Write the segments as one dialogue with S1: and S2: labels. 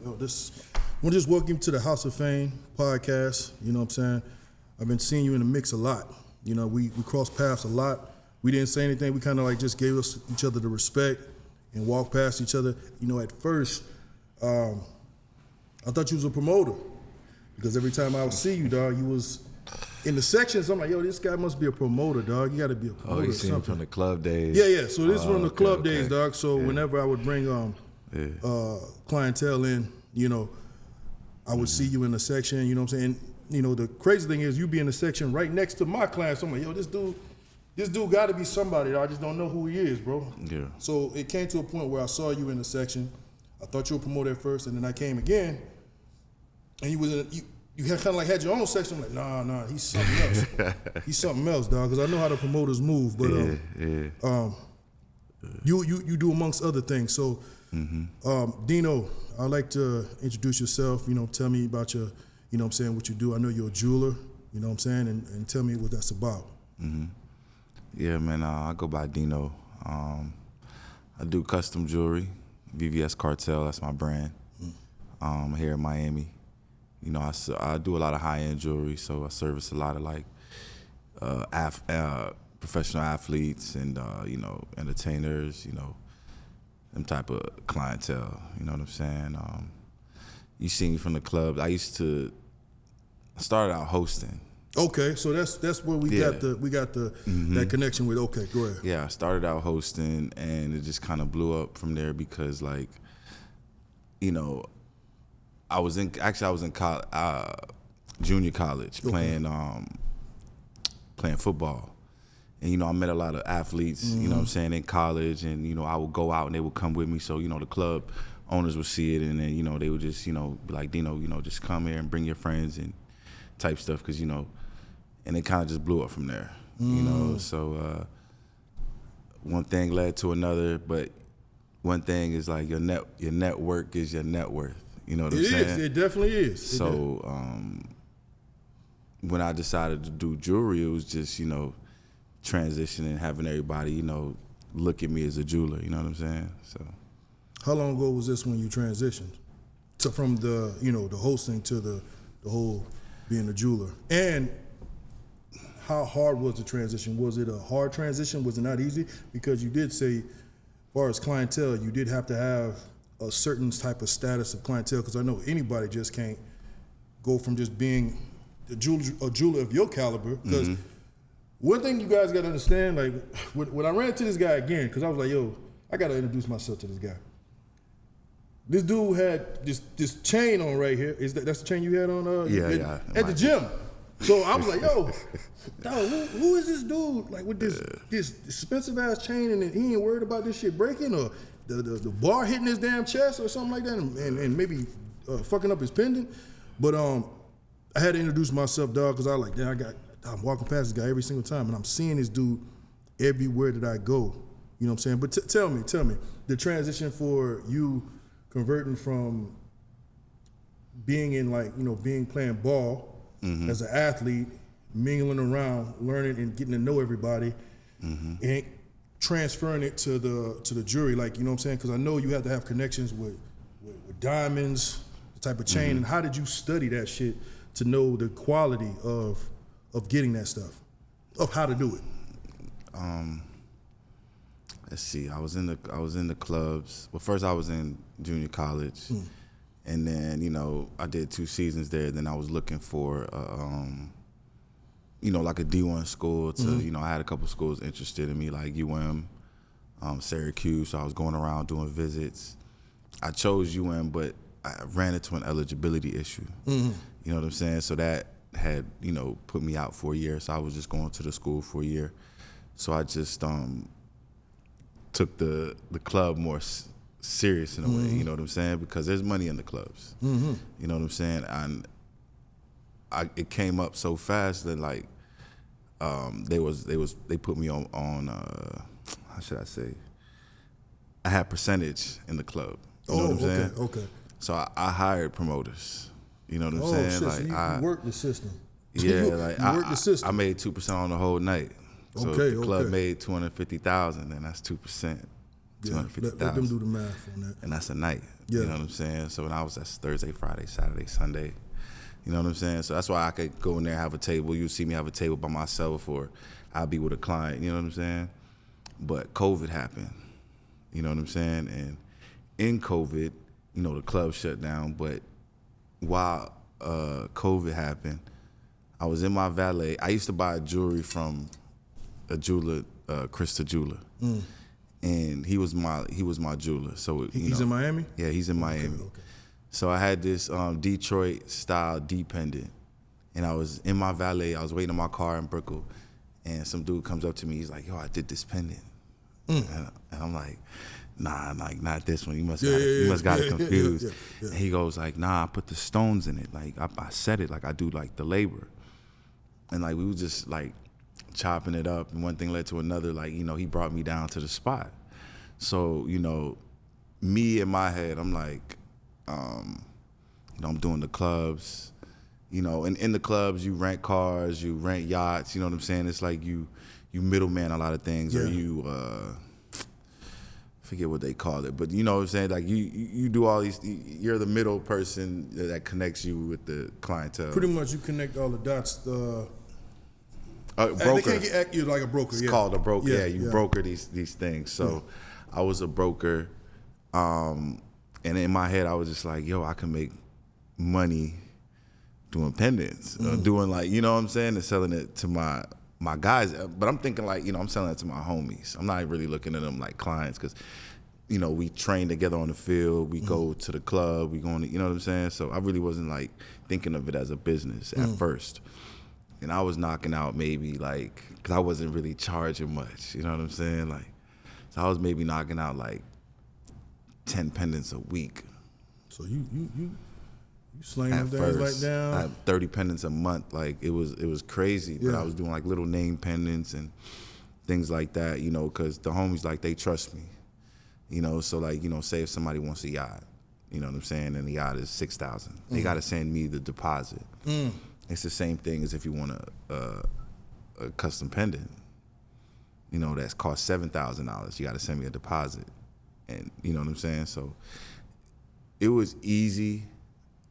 S1: Yo, I want to just welcome you to the House of Fame podcast. You know what I'm saying? I've been seeing you in the mix a lot. You know, we crossed paths a lot. We didn't say anything. We kind of like just gave each other the respect and walked past each other. You know, at first, I thought you was a promoter because every time I would see you, dog, you was in the sections. I'm like, yo, this guy must be a promoter, dog. You got to be a promoter.
S2: Oh, you seen him from the club days?
S1: Yeah. So this is from the club days, dog. So whenever I would bring clientele in, you know, I would see you in the section. You know what I'm saying? You know, the crazy thing is you be in the section right next to my class. So I'm like, yo, this dude got to be somebody. I just don't know who he is, bro. Yeah. So it came to a point where I saw you in the section. I thought you were promoted at first, and then I came again, and you was in you had kind of like had your own section. I'm like, nah, he's something else. He's something else, dog. Because I know how the promoters move, but you do amongst other things. So, Dino, I'd like to introduce yourself. You know, tell me about your, you know what I'm saying, what you do. I know you're a jeweler, you know what I'm saying, and tell me what that's about.
S2: Yeah, man, I go by Dino. I do custom jewelry, VVS Cartel, that's my brand. Here in Miami. You know, I do a lot of high-end jewelry, so I service a lot of like professional athletes and you know, entertainers, you know, them type of clientele. You know what I'm saying? You see me from the club. I started out hosting.
S1: Okay, so that's where we got the that connection with. Okay, go ahead.
S2: Yeah, I started out hosting, and it just kind of blew up from there because, like, you know, I was in junior college playing football, and you know I met a lot of athletes. You know what I'm saying, in college, and you know I would go out and they would come with me. So you know the club owners would see it, and then you know they would just, you know, be like, Dino, you know, just come here and bring your friends and type stuff, because you know. And it kind of just blew up from there, you know. So one thing led to another, but one thing is like your network is your net worth. You know what I'm saying?
S1: It definitely is.
S2: So when I decided to do jewelry, it was just, you know, transitioning, having everybody, you know, look at me as a jeweler. You know what I'm saying? So.
S1: How long ago was this when you transitioned from the, you know, the hosting to the whole being a jeweler? And how hard was the transition? Was it a hard transition? Was it not easy? Because you did say, as far as clientele, you did have to have a certain type of status of clientele, because I know anybody just can't go from just being a jeweler of your caliber. Because one thing you guys got to understand, like when I ran into this guy again, because I was like, yo, I got to introduce myself to this guy. This dude had this chain on right here. That's the chain you had on? At the gym. So I was like, yo, dog, who is this dude? Like with this expensive ass chain, and he ain't worried about this shit breaking or the bar hitting his damn chest or something like that, and maybe fucking up his pendant. But I had to introduce myself, dog, because I was like, I'm walking past this guy every single time, and I'm seeing this dude everywhere that I go. You know what I'm saying? But tell me, the transition for you converting from being in, like, you know, playing ball as an athlete, mingling around, learning and getting to know everybody, and transferring it to the jewelry, like, you know what I'm saying? Because I know you have to have connections with diamonds, the type of chain. And how did you study that shit to know the quality of getting that stuff, of how to do it?
S2: Let's see. I was in the clubs. Well, first I was in junior college. And then, you know, I did 2 seasons there. Then I was looking for, you know, like a D1 school to, you know, I had a couple schools interested in me, like UM, Syracuse. So I was going around doing visits. I chose UM, but I ran into an eligibility issue. You know what I'm saying? So that had, you know, put me out for a year. So I was just going to the school for a year. So I just took the club more serious in a way, you know what I'm saying? Because there's money in the clubs. You know what I'm saying? And it came up so fast that, like, they put me on how should I say? I had percentage in the club. You know what I'm saying?
S1: Okay.
S2: So I hired promoters. You know what I'm saying?
S1: Shit,
S2: like,
S1: so you worked the system.
S2: Yeah, like
S1: you worked the system.
S2: I made 2% on the whole night. So if the club made $250,000, then that's 2%.
S1: Let them do the math on that.
S2: And that's a night.
S1: Yeah.
S2: You know what I'm saying? So when that's Thursday, Friday, Saturday, Sunday. You know what I'm saying? So that's why I could go in there and have a table. You see me have a table by myself, or I'll be with a client. You know what I'm saying? But COVID happened. You know what I'm saying? And in COVID, you know, the club shut down. But while COVID happened, I was in my valet. I used to buy jewelry from a jeweler, Krista Jeweler. And he was my jeweler. So
S1: he's in Miami?
S2: Yeah, he's in Miami.
S1: Okay.
S2: So I had this Detroit style D pendant, and I was in my valet. I was waiting in my car in Brickell, and some dude comes up to me. He's like, "Yo, I did this pendant," and I'm like, "Nah, like not this one. You must got it confused." Yeah. And he goes like, "Nah, I put the stones in it. Like I set it. Like I do like the labor." And like we was just like chopping it up, and one thing led to another. Like, you know, he brought me down to the spot. So, you know, me in my head, I'm like, you know, I'm doing the clubs, you know, and in the clubs you rent cars, you rent yachts, you know what I'm saying? It's like you middleman a lot of things, or you forget what they call it, but you know what I'm saying? Like you do all these, you're the middle person that connects you with the clientele.
S1: Pretty much you connect all the dots.
S2: Broker.
S1: They can't get you like a broker.
S2: It's called a broker. Yeah, you broker these things. So I was a broker, and in my head I was just like, yo, I can make money doing pendants, doing like, you know what I'm saying, and selling it to my guys. But I'm thinking like, you know, I'm selling it to my homies. I'm not really looking at them like clients, because, you know, we train together on the field. We go to the club. We going to, you know what I'm saying? So I really wasn't like thinking of it as a business at first. And I was knocking out maybe like, because I wasn't really charging much, you know what I'm saying? Like, so I was maybe knocking out like 10 pendants a week.
S1: So you slinging them things like down?
S2: I had 30 pendants a month. Like it was crazy. But I was doing like little name pendants and things like that, you know, because the homies, like, they trust me, you know. So like, you know, say if somebody wants a yacht, you know what I'm saying, and the yacht is $6,000, they got to send me the deposit. It's the same thing as if you want a custom pendant, you know, that's cost $7,000. You got to send me a deposit, and you know what I'm saying. So it was easy,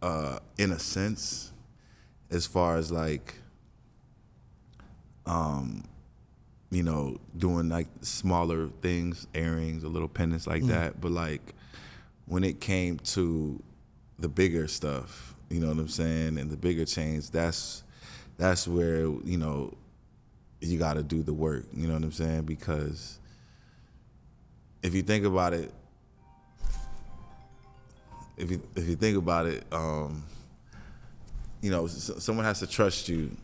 S2: in a sense, as far as like, you know, doing like smaller things, earrings, or little pendants like that. But like when it came to the bigger stuff, you know what I'm saying, and the bigger chains, that's where, you know, you got to do the work, you know what I'm saying? Because if you think about it, if you think about it, you know, someone has to trust you.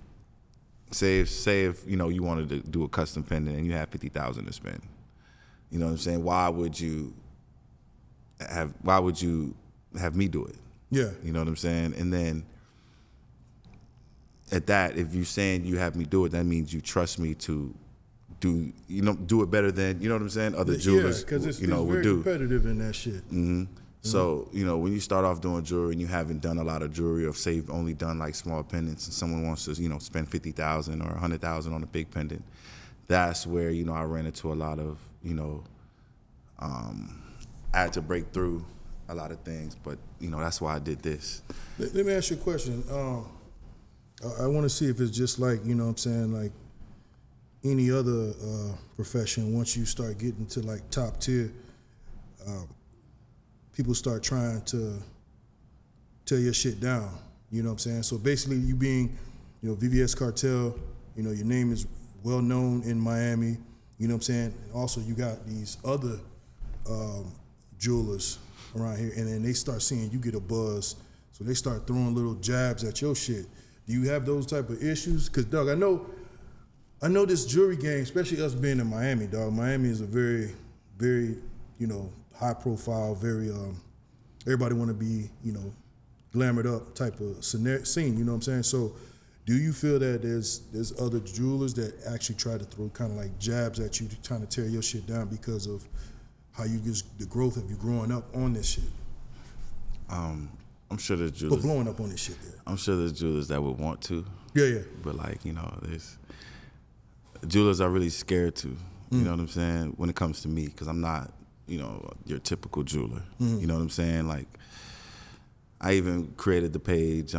S2: Say if you know, you wanted to do a custom pendant and you have $50,000 to spend, you know what I'm saying? Why would you have me do it?
S1: Yeah.
S2: You know what I'm saying? And then at that, if you're saying you have me do it, that means you trust me to do it better than, you know what I'm saying, other jewelers,
S1: because it's
S2: would
S1: very competitive in that shit.
S2: So, you know, when you start off doing jewelry and you haven't done a lot of jewelry, or say you've only done like small pendants, and someone wants to, you know, spend $50,000 or $100,000 on a big pendant, that's where, you know, I ran into a lot of, you know, I had to break through a lot of things, but, you know, that's why I did this.
S1: Let me ask you a question. I want to see if it's just like, you know what I'm saying, like any other profession. Once you start getting to like top tier, people start trying to tear your shit down, you know what I'm saying? So basically you being, you know, VVS Cartel, you know, your name is well known in Miami, you know what I'm saying? Also you got these other jewelers around here, and then they start seeing you get a buzz, so they start throwing little jabs at your shit. Do you have those type of issues? Because, dog, I know this jewelry game, especially us being in Miami, dog. Miami is a very, very, you know, high profile, very, everybody want to be, you know, glamored up type of scene, you know what I'm saying? So do you feel that there's other jewelers that actually try to throw kind of like jabs at you, trying to tear your shit down because of how you just, the growth of you growing up on this shit?
S2: I'm sure there's jewelers.
S1: But blowing up on this shit there.
S2: I'm sure there's jewelers that would want to.
S1: Yeah.
S2: But like, you know, there's jewelers are really scared to, you know what I'm saying, when it comes to me, because I'm not your typical jeweler. You know what I'm saying? Like, I even created the page,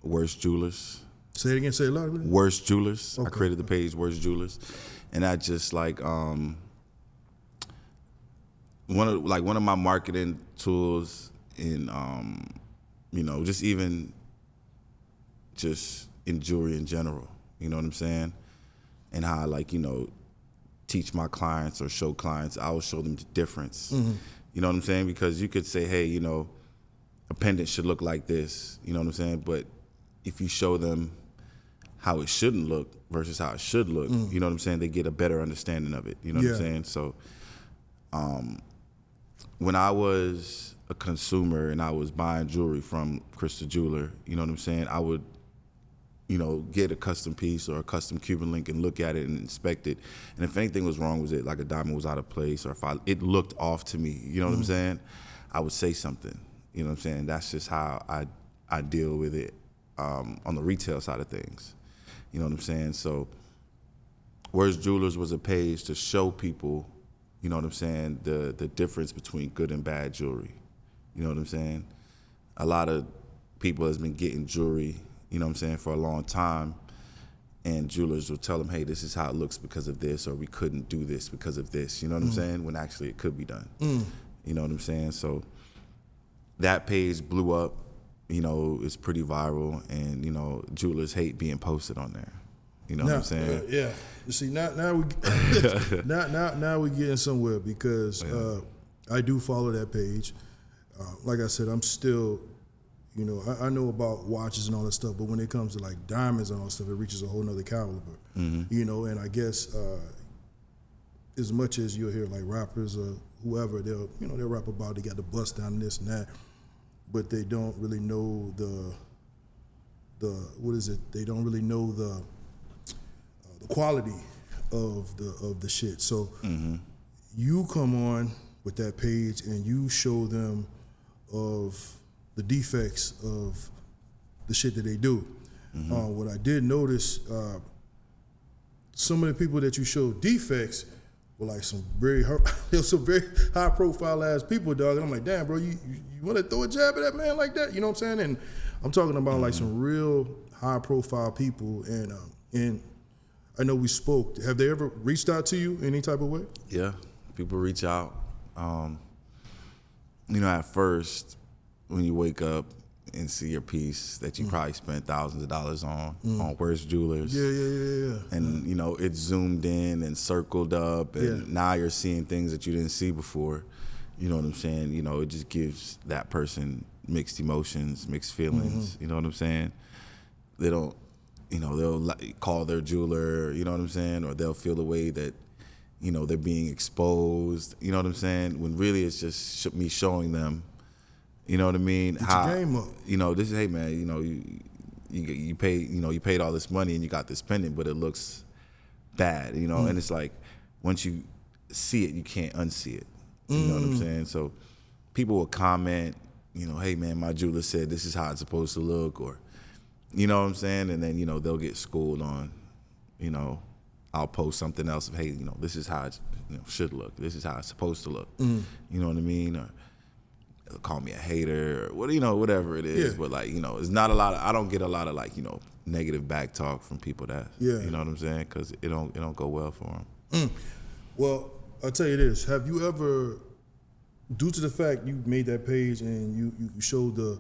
S2: Worst Jewelers.
S1: Say it again. Say it louder.
S2: Worst Jewelers.
S1: Okay.
S2: I created the page Worst Jewelers, and I just like one of my marketing tools in just even just in jewelry in general. You know what I'm saying? And how I teach my clients or show clients, I will show them the difference. You know what I'm saying? Because you could say, hey, a pendant should look like this. You know what I'm saying? But if you show them how it shouldn't look versus how it should look, you know what I'm saying? They get a better understanding of it. You know what I'm saying? So when I was a consumer and I was buying jewelry from Crystal Jeweler, you know what I'm saying? I would, get a custom piece or a custom Cuban link and look at it and inspect it. And if anything was wrong with it, like a diamond was out of place or if it looked off to me, you know what I'm saying? I would say something, you know what I'm saying? That's just how I deal with it on the retail side of things, you know what I'm saying? So Worst Jewelers was a page to show people, you know what I'm saying, the difference between good and bad jewelry, you know what I'm saying? A lot of people has been getting jewelry, you know what I'm saying, for a long time, and jewelers will tell them, hey, this is how it looks because of this, or we couldn't do this because of this, you know what I'm saying, when actually it could be done. You know what I'm saying? So that page blew up, it's pretty viral, and, jewelers hate being posted on there. You know what I'm saying?
S1: Yeah. You see, now we now we're getting somewhere because I do follow that page. Like I said, I'm still, I know about watches and all that stuff, but when it comes to like diamonds and all that stuff, it reaches a whole nother caliber. And I guess as much as you'll hear like rappers or whoever, they'll rap about they got the bust down this and that, but they don't really know the what is it? They don't really know the quality of the shit. So you come on with that page and you show them of the defects of the shit that they do. What I did notice, some of the people that you show defects were like some very high profile ass people, dog. And I'm like, damn, bro, you want to throw a jab at that man like that? You know what I'm saying? And I'm talking about like some real high profile people, and I know we spoke. Have they ever reached out to you any type of way?
S2: Yeah, people reach out. At first, when you wake up and see your piece that you probably spent thousands of dollars on Worst Jewelers.
S1: Yeah.
S2: And, it's zoomed in and circled up, and now you're seeing things that you didn't see before. You know what I'm saying? It just gives that person mixed emotions, mixed feelings. You know what I'm saying? They don't, they'll call their jeweler, you know what I'm saying? Or they'll feel the way that, they're being exposed, you know what I'm saying? When really it's just me showing them, you know what I mean?
S1: Get your game up.
S2: This is, hey man, you paid all this money and you got this pendant, but it looks bad, and it's like, once you see it, you can't unsee it. You know what I'm saying? So people will comment, hey man, my jeweler said this is how it's supposed to look, or, you know what I'm saying? And then, they'll get schooled on, I'll post something else of, hey, this is how it should look. This is how it's supposed to look. You know what I mean? Or they'll call me a hater or whatever it is. But it's not a lot of, I don't get a lot of negative back talk from people that, you know what I'm saying? Because it don't go well for them.
S1: Well, I'll tell you this. Have you ever, due to the fact you made that page and you showed the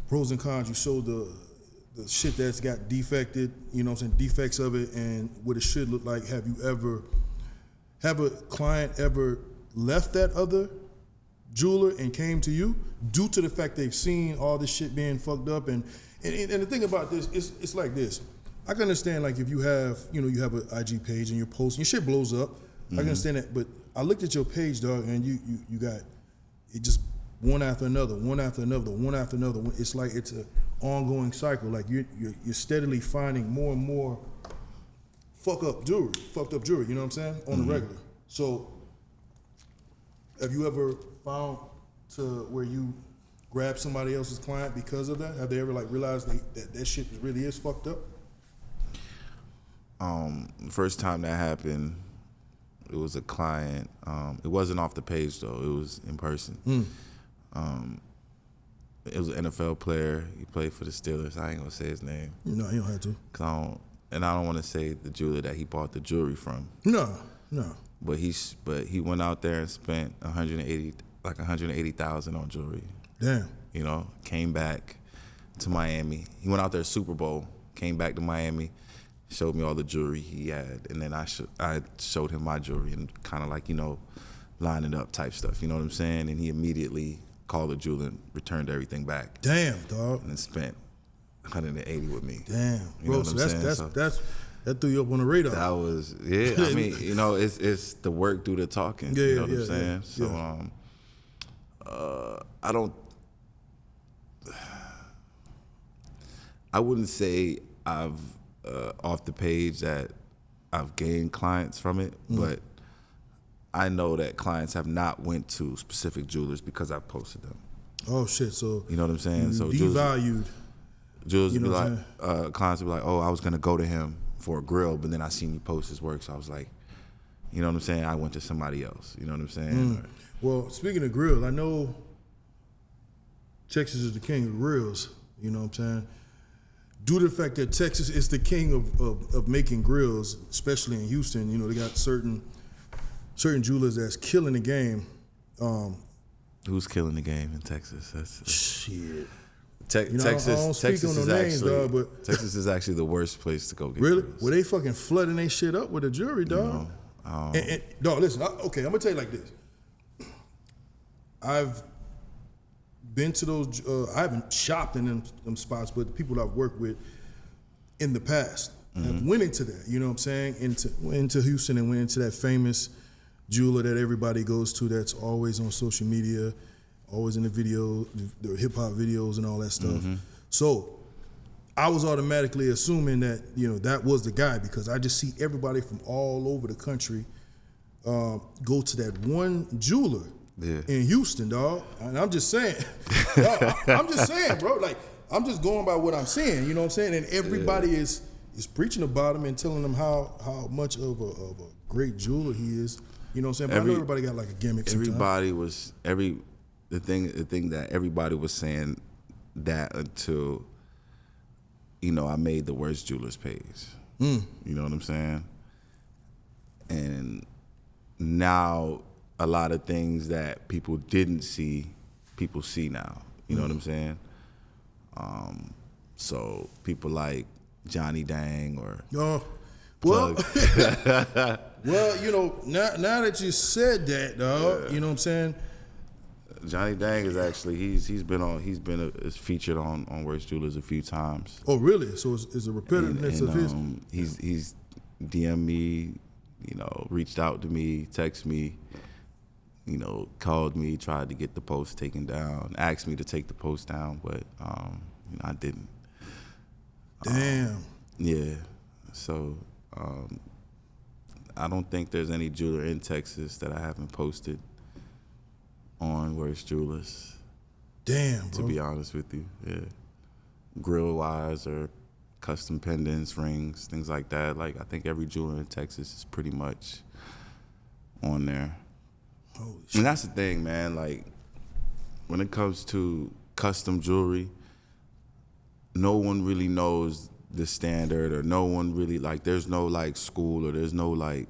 S1: pros and cons, you showed the shit that's got defected, defects of it and what it should look like, have a client ever left that other jeweler and came to you due to the fact they've seen all this shit being fucked up? And the thing about this, it's like this. I can understand, like, if you have, you have an IG page and you're posting, your shit blows up. I can understand that, but I looked at your page, dog, and you got it just one after another, one after another, one after another. It's like it's an ongoing cycle. Like you're steadily finding more and more fucked up jewelry. You know what I'm saying? On the regular. So, have you ever found to where you grab somebody else's client because of that? Have they ever realized that shit really is fucked up?
S2: The first time that happened, It was a client. It wasn't off the page though. It was in person. It was an NFL player. He played for the Steelers. I ain't gonna say his name.
S1: No, you don't have to.
S2: I don't want to say the jeweler that he bought the jewelry from.
S1: No.
S2: But he went out there and spent $180,000 on jewelry.
S1: Damn.
S2: You know, came back to Miami. He went out there Super Bowl. Came back to Miami. Showed me all the jewelry he had, and then I showed him my jewelry and kind of like, you know, line it up type stuff. You know what I'm saying? And he immediately called the jeweler and returned everything back.
S1: Damn, dog.
S2: And then spent $180 with me.
S1: Damn,
S2: you
S1: bro.
S2: know
S1: So
S2: what I'm
S1: that threw you up on the radar.
S2: That was I mean, you know, it's the work do the talking.
S1: Yeah,
S2: you know what I'm
S1: yeah,
S2: saying?
S1: yeah.
S2: So I wouldn't say I've off the page that I've gained clients from it, but I know that clients have not went to specific jewelers because I've posted them.
S1: Oh shit! So
S2: you know what I'm saying?
S1: You
S2: so
S1: devalued.
S2: Jewelers
S1: You
S2: would be
S1: know
S2: like, clients would be like, oh, I was gonna go to him for a grill, but then I seen you post his work, so I was like, you know what I'm saying? I went to somebody else. You know what I'm saying?
S1: Well, speaking of grills, I know Texas is the king of grills. You know what I'm saying? Due to the fact that Texas is the king of making grills, especially in Houston, you know, they got certain jewelers that's killing the game.
S2: Who's killing the game in Texas? That's
S1: shit.
S2: Texas.
S1: I don't speak on no names, dog, but
S2: Texas is actually the worst place to go get
S1: really?
S2: grills.
S1: Well, they fucking flooding their shit up with the jewelry, dog.
S2: You know,
S1: and dog, listen. Okay, I'm gonna tell you like this. I've been to those. I haven't shopped in them spots, but the people I've worked with in the past have went into that. You know what I'm saying? Went into Houston and went into that famous jeweler that everybody goes to. That's always on social media, always in the video, the hip hop videos and all that stuff. So I was automatically assuming that, you know, that was the guy because I just see everybody from all over the country go to that one jeweler.
S2: Yeah.
S1: In Houston, dog. And I'm just saying, dog, I'm just saying, bro. Like, I'm just going by what I'm seeing. You know what I'm saying? And everybody is preaching about him and telling them how much of a great jeweler he is. You know what I'm saying? But I know everybody got like a gimmick.
S2: The thing that everybody was saying that until, you know, I made the worst jewelers page. You know what I'm saying? And now a lot of things that people didn't see, people see now. You know what I'm saying? So people like Johnny Dang or
S1: well, you know, now that you said that, dog, you know what I'm saying?
S2: Johnny Dang is actually he's been featured on Worst Jewelers a few times.
S1: Oh, really? So it's a repetitiveness of his.
S2: He's DM'd me, you know, reached out to me, texted me, you know, called me, tried to get the post taken down, asked me to take the post down, but you know, I didn't.
S1: Damn.
S2: Yeah. So I don't think there's any jeweler in Texas that I haven't posted on Worst Jewelers.
S1: Damn, bro.
S2: To be honest with you, yeah. Grill wise or custom pendants, rings, things like that. Like I think every jeweler in Texas is pretty much on there.
S1: Holy shit.
S2: And that's the thing, man. Like when it comes to custom jewelry, no one really knows the standard, or no one really like. There's no like school, or there's no like,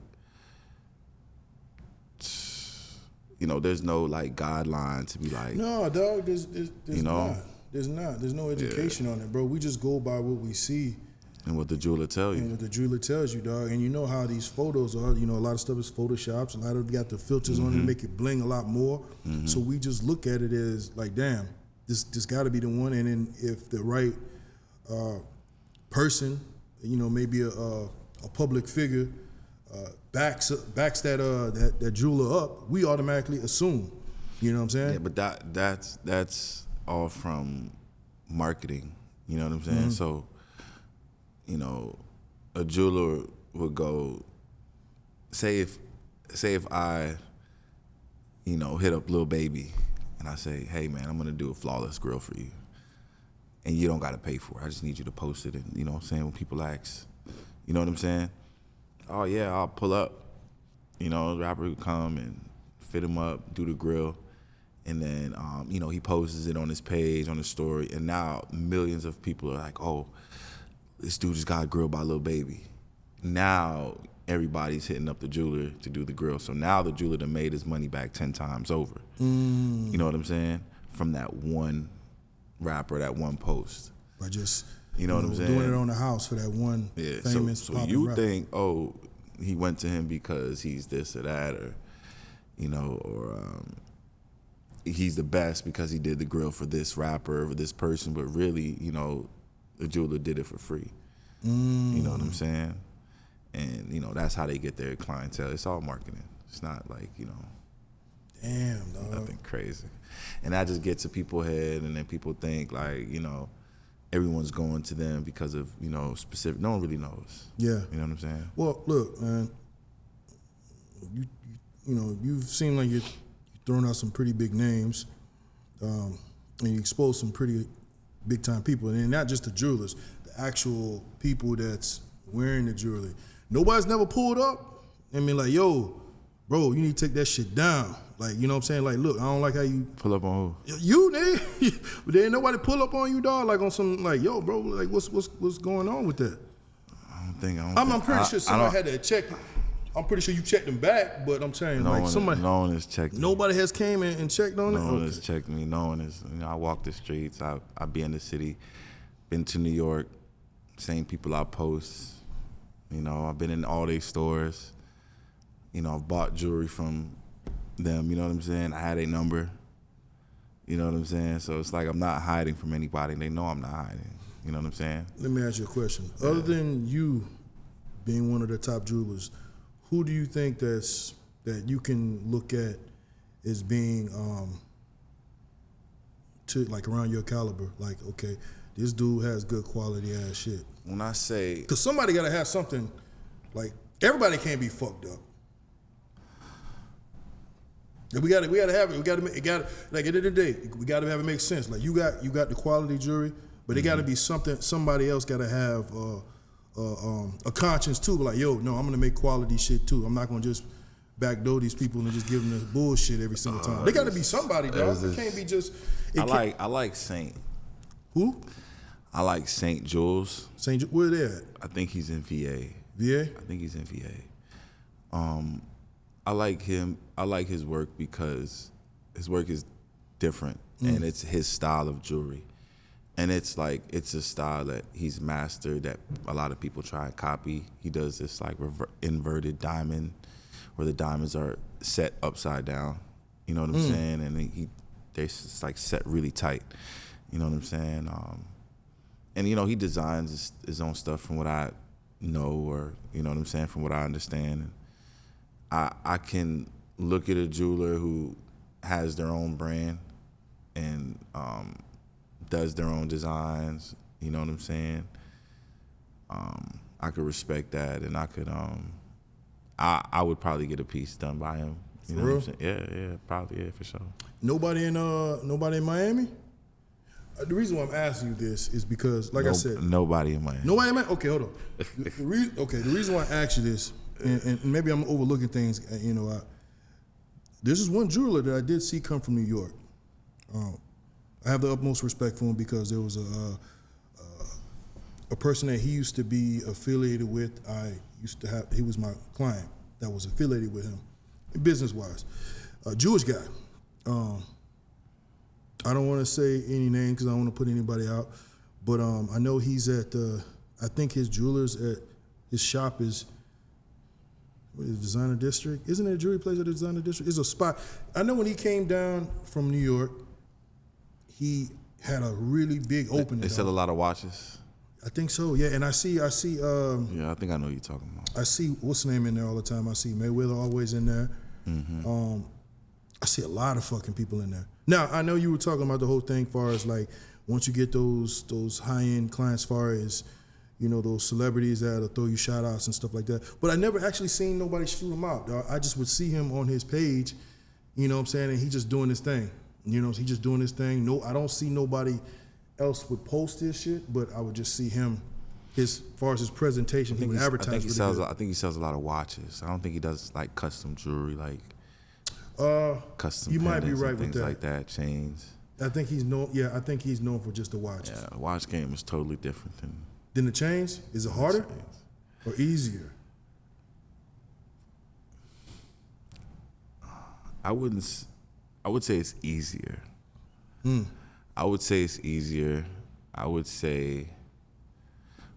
S2: you know, there's no like guideline to be like.
S1: No, dog. There's
S2: you know?
S1: not. There's not. There's no education on it, bro. We just go by what we see.
S2: And what the jeweler tell you.
S1: And what the jeweler tells you, dog. And you know how these photos are. You know, a lot of stuff is photoshops. A lot of it got the filters on it to make it bling a lot more. So we just look at it as like, damn, this got to be the one. And then if the right person, you know, maybe a public figure backs that jeweler up, we automatically assume. You know what I'm saying?
S2: Yeah, but that's all from marketing. You know what I'm saying? So, you know, a jeweler would go, say if I, you know, hit up Lil Baby and I say, hey man, I'm gonna do a flawless grill for you. And you don't gotta pay for it. I just need you to post it. And you know what I'm saying? When people ask, you know what I'm saying? Oh yeah, I'll pull up. You know, the rapper would come and fit him up, do the grill, and then you know, he posts it on his page, on his story, and now millions of people are like, oh, this dude just got grilled by Lil Baby. Now everybody's hitting up the jeweler to do the grill. So now the jeweler done made his money back 10 times over. You know what I'm saying? From that one rapper, that one post.
S1: By just
S2: you know what I'm saying?
S1: Doing it on the house for that one famous
S2: so
S1: poppin'
S2: you
S1: rapper.
S2: think, oh, he went to him because he's this or that, or you know, or he's the best because he did the grill for this rapper or this person, but really, you know, the jeweler did it for free. You know what I'm saying? And, you know, that's how they get their clientele. It's all marketing. It's not like, you know,
S1: damn, dog.
S2: nothing crazy. And that just gets to people's head, and then people think, like, you know, everyone's going to them because of, you know, specific. No one really knows. Yeah. You know what I'm saying?
S1: Well, look, man, you know, you've seemed like you're throwing out some pretty big names, and you expose some pretty big-time people, and not just the jewelers, the actual people that's wearing the jewelry. Nobody's never pulled up and been like, yo, bro, you need to take that shit down. Like, you know what I'm saying? Like, look, I don't like how you...
S2: Pull up on who?
S1: You, nigga. But there ain't nobody pull up on you, dog, like on some, like, yo, bro, like, what's going on with that? I'm pretty sure somebody had to check. I'm pretty sure you checked them back, but I'm saying, like, somebody...
S2: No one has checked me.
S1: Nobody has came in and checked on it?
S2: No one has checked me. No one has... You know, I walk the streets. I be in the city. Been to New York. Same people I post. You know, I've been in all their stores. You know, I've bought jewelry from them, you know what I'm saying? I had a number. You know what I'm saying? So it's like I'm not hiding from anybody. They know I'm not hiding. You know what I'm saying?
S1: Let me ask you a question. Yeah. Other than you being one of the top jewelers, who do you think that you can look at as being to like around your caliber? Like, okay, this dude has good quality ass shit.
S2: When I say,
S1: because somebody gotta have something. Like, everybody can't be fucked up. We gotta have it. Like, at the end of the day, we gotta have it make sense. Like, you got the quality jewelry, but it gotta be something. Somebody else gotta have a conscience too. Like, yo, no, I'm gonna make quality shit too. I'm not gonna just backdoor these people and just give them the bullshit every single time. They gotta be somebody, dog. It can't be just.
S2: I like Saint.
S1: Who?
S2: I like Saint Jules.
S1: Where they at?
S2: I think he's in VA.
S1: VA?
S2: I think he's in VA. I like him. I like his work because his work is different, and it's his style of jewelry. And it's like, it's a style that he's mastered that a lot of people try and copy. He does this like inverted diamond where the diamonds are set upside down. You know what I'm saying? And they're just like set really tight. You know what I'm saying? And, you know, he designs his own stuff from what I know, or, you know what I'm saying, from what I understand. I can look at a jeweler who has their own brand and does their own designs, you know what I'm saying? I could respect that, and I could, I would probably get a piece done by him. You know what I'm saying? Yeah, probably, yeah, for sure.
S1: Nobody in Miami? The reason why I'm asking you this is because, like I said,
S2: nobody in Miami.
S1: Nobody in Miami? Okay, hold on. The reason why I asked you this, and maybe I'm overlooking things, you know, this is one jeweler that I did see come from New York. I have the utmost respect for him because there was a person that he used to be affiliated with. He was my client that was affiliated with him, business-wise. A Jewish guy. I don't want to say any name because I don't want to put anybody out, but I know he's at I think his jewelers at his shop is, what is it, Designer District? Isn't there a jewelry place at the Designer District? It's a spot. I know when he came down from New York, he had a really big opening.
S2: They sell a lot of watches.
S1: I think so, yeah. And I see.
S2: Yeah, I think I know what you're talking about.
S1: I see what's the name in there all the time. I see Mayweather always in there.
S2: Mm-hmm.
S1: I see a lot of fucking people in there. Now, I know you were talking about the whole thing as far as like once you get those high-end clients, as far as, you know, those celebrities that'll throw you shout-outs and stuff like that. But I never actually seen nobody shoot him out. I just would see him on his page, you know what I'm saying, and he just doing his thing. You know, he just doing his thing. No, I don't see nobody else would post this shit, but I would just see him as far as his presentation, he would advertise.
S2: I think he
S1: really
S2: sells.
S1: good.
S2: I think he sells a lot of watches. I don't think he does like custom jewelry, like custom.
S1: You might be
S2: pendants
S1: right
S2: and
S1: with
S2: things
S1: that.
S2: like that. Chains.
S1: I think he's known. Yeah, I think he's known for just the watches.
S2: Yeah, the watch game is totally different than
S1: Then the chains, is it harder
S2: chains.
S1: or easier?
S2: I would say it's easier. I would say it's easier. I would say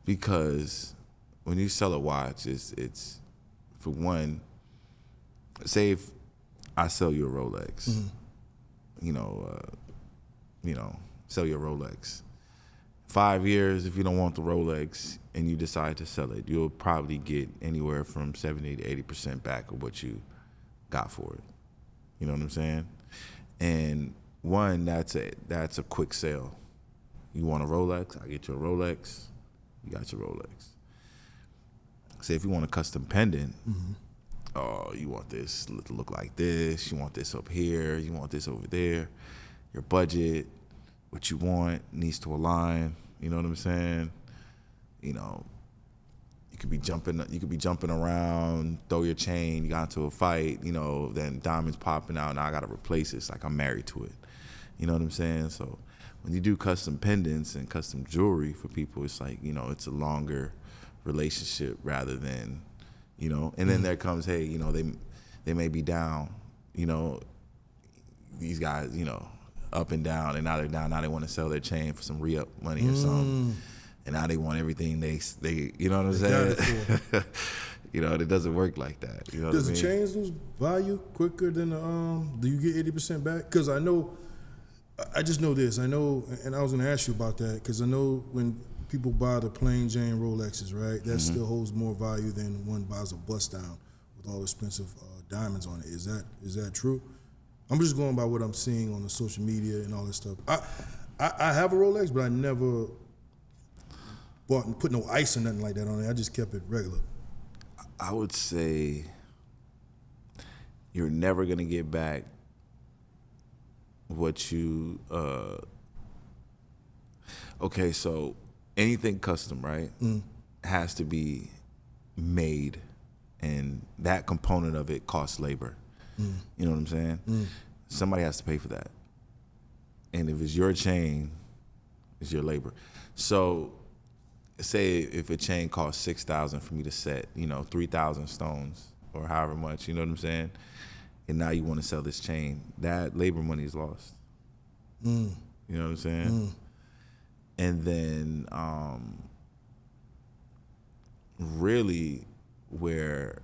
S2: because when you sell a watch, it's for one. Say if I sell you a Rolex, you know, sell you a Rolex. 5 years, if you don't want the Rolex and you decide to sell it, you'll probably get anywhere from 70 to 80% back of what you got for it. You know what I'm saying? And one, that's a quick sale. You want a Rolex, I get you a Rolex, you got your Rolex. Say if you want a custom pendant, oh, you want this to look like this, you want this up here, you want this over there, your budget, what you want needs to align, you know what I'm saying? You know, you could be jumping around, throw your chain, you got into a fight, you know, then diamonds popping out, now I gotta replace it. It's like I'm married to it. You know what I'm saying? So when you do custom pendants and custom jewelry for people, it's like, you know, it's a longer relationship rather than, you know, and then there comes, hey, you know, they may be down, you know, these guys, you know, up and down, and now they're down, now they want to sell their chain for some re-up money or something. And now they want everything they you know what I'm saying? You know, it doesn't work like that. You know
S1: Does
S2: what I
S1: the
S2: mean?
S1: chains lose value quicker than the do you get 80% back? Because I just know this. I know, and I was going to ask you about that, because I know when people buy the plain Jane Rolexes, right, that still holds more value than one buys a bust down with all expensive diamonds on it. Is that true? I'm just going by what I'm seeing on the social media and all this stuff. I have a Rolex, but I never bought and put no ice or nothing like that on it. I just kept it regular.
S2: I would say you're never gonna get back what you okay, so anything custom, right, has to be made, and that component of it costs labor. You know what I'm saying? Somebody has to pay for that. And if it's your chain, it's your labor. So say if a chain costs $6,000 for me to set, you know, 3,000 stones or however much, you know what I'm saying? And now you want to sell this chain, that labor money is lost. You know what I'm saying? And then really where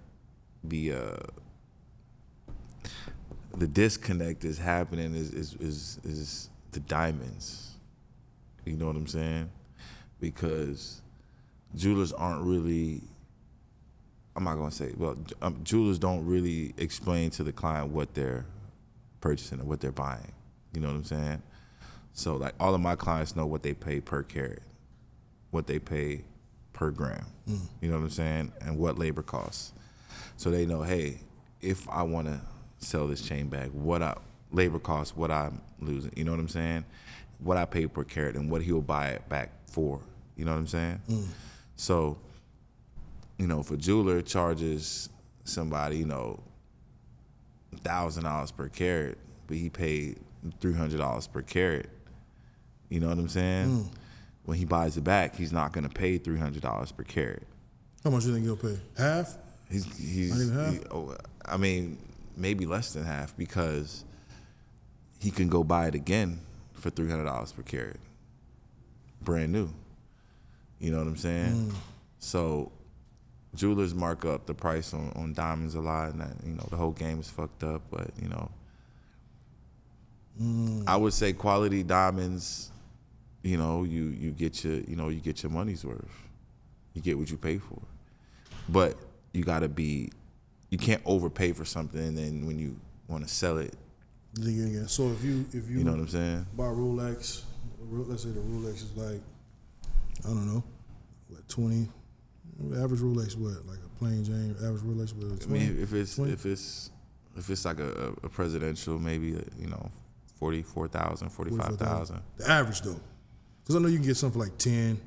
S2: the disconnect is happening is the diamonds. You know what I'm saying? Because jewelers aren't really, I'm not gonna say, well, jewelers don't really explain to the client what they're purchasing or what they're buying. You know what I'm saying? So like all of my clients know what they pay per carat, what they pay per gram. You know what I'm saying? And what labor costs. So they know, hey, if I wanna sell this chain back, labor costs, what I'm losing, you know what I'm saying? What I pay per carat and what he'll buy it back for, you know what I'm saying? So, you know, if a jeweler charges somebody, you know, $1,000 per carat, but he paid $300 per carat, you know what I'm saying? When he buys it back, he's not gonna pay $300 per carat.
S1: How much do you think he'll pay? Half?
S2: He's
S1: Not even half?
S2: I mean, maybe less than half, because he can go buy it again for $300 per carat, brand new. You know what I'm saying? So jewelers mark up the price on diamonds a lot, and that, you know, the whole game is fucked up. But you know, I would say quality diamonds, you know, you get your money's worth. You get what you pay for, but you can't overpay for something, and then when you want to sell it.
S1: Yeah. So if you
S2: know what I'm saying?
S1: Buy a Rolex, let's say the Rolex is like, I don't know, what, 20? Average Rolex, what, like a plain Jane average Rolex, what, 20?
S2: I mean, if
S1: 20?
S2: it's like a presidential, maybe, you know, 44,000, 45,000.
S1: The average though, because I know you can get something for like 10.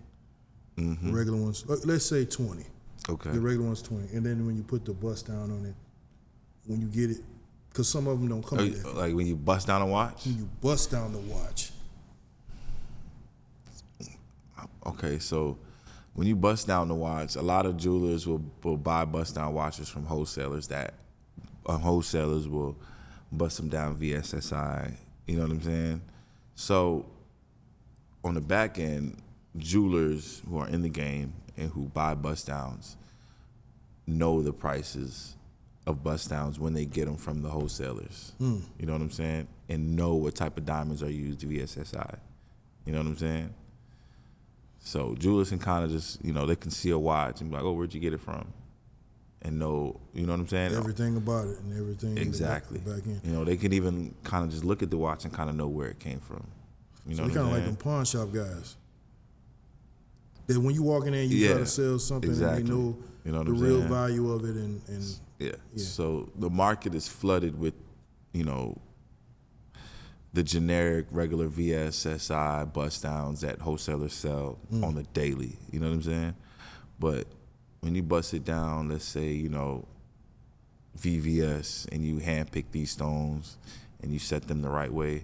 S1: The regular ones, let's say 20.
S2: Okay.
S1: The regular one's 20, and then when you put the bust down on it, when you get it, because some of them don't come with that.
S2: Like when you bust down a watch?
S1: When you bust down the watch.
S2: Okay, so when you bust down the watch, a lot of jewelers will buy bust down watches from wholesalers that wholesalers will bust them down VSSI. You know what I'm saying? So on the back end, jewelers who are in the game and who buy bust downs know the prices of bust downs when they get them from the wholesalers. You know what I'm saying? And know what type of diamonds are used to VSSI. You know what I'm saying? So jewelers can kind of just, they can see a watch and be like, oh, where'd you get it from? And know, you know what I'm saying?
S1: Everything about it and everything.
S2: Exactly.
S1: The back end.
S2: They can even kind of just look at the watch and kind of know where it came from. You know
S1: so
S2: what
S1: they
S2: I'm
S1: kind of
S2: saying?
S1: like them pawn shop guys. That when you walk in there and you try to sell something,
S2: exactly.
S1: and they know,
S2: what
S1: the
S2: I'm
S1: real
S2: saying?
S1: value of it. And
S2: yeah. So the market is flooded with, the generic regular VSSI bust downs that wholesalers sell on the daily. You know what I'm saying? But when you bust it down, let's say, VVS, and you handpick these stones and you set them the right way,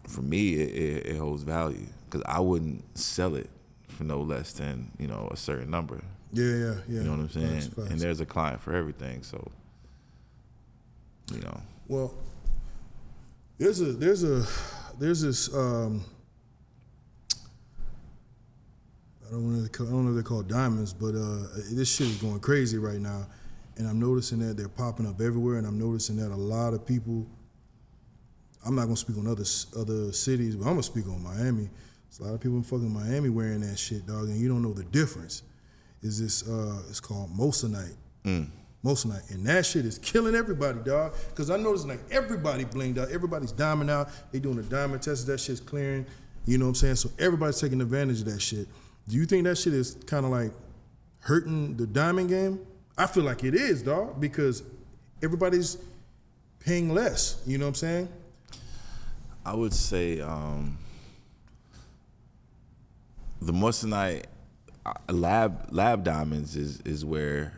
S2: for me, it holds value because I wouldn't sell it for no less than, a certain number.
S1: Yeah.
S2: You know what I'm saying?
S1: Facts.
S2: And there's a client for everything, so,
S1: Well, there's this I don't know if they're called diamonds, but this shit is going crazy right now, and I'm noticing that they're popping up everywhere, and I'm noticing that a lot of people. I'm not gonna speak on other cities, but I'm gonna speak on Miami. There's a lot of people in fucking Miami wearing that shit, dog, and you don't know the difference. Is this? It's called moissanite. Moissanite, and that shit is killing everybody, dog. Because I noticed like everybody blinged out, everybody's diamond out. They doing the diamond tests, that shit's clearing. You know what I'm saying? So everybody's taking advantage of that shit. Do you think that shit is kind of like hurting the diamond game? I feel like it is, dog, because everybody's paying less. You know what I'm saying?
S2: I would say the moissanite lab diamonds is where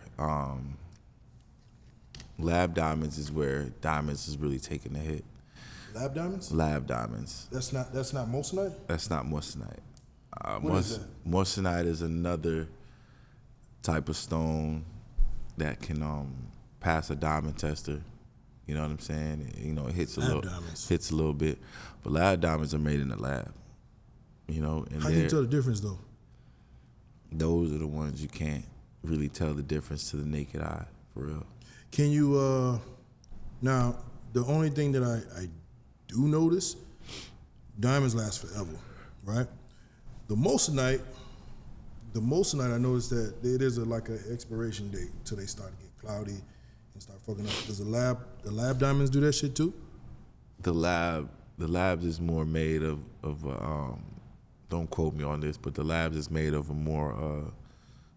S2: diamonds is really taking a hit.
S1: Lab diamonds?
S2: Lab diamonds.
S1: That's not moissanite?
S2: That's not moissanite.
S1: What is that?
S2: Moissanite is another type of stone that can pass a diamond tester. You know what I'm saying? It hits a little bit, but lab diamonds are made in the lab. And
S1: how can you tell the difference though?
S2: Those are the ones you can't really tell the difference to the naked eye, for real.
S1: Can you now the only thing that I do notice, diamonds last forever, right? The moissanite I noticed that there's like an expiration date until they start to get cloudy and start fucking up. Does the lab diamonds do that shit too?
S2: The labs is more made of don't quote me on this, but the labs is made of a more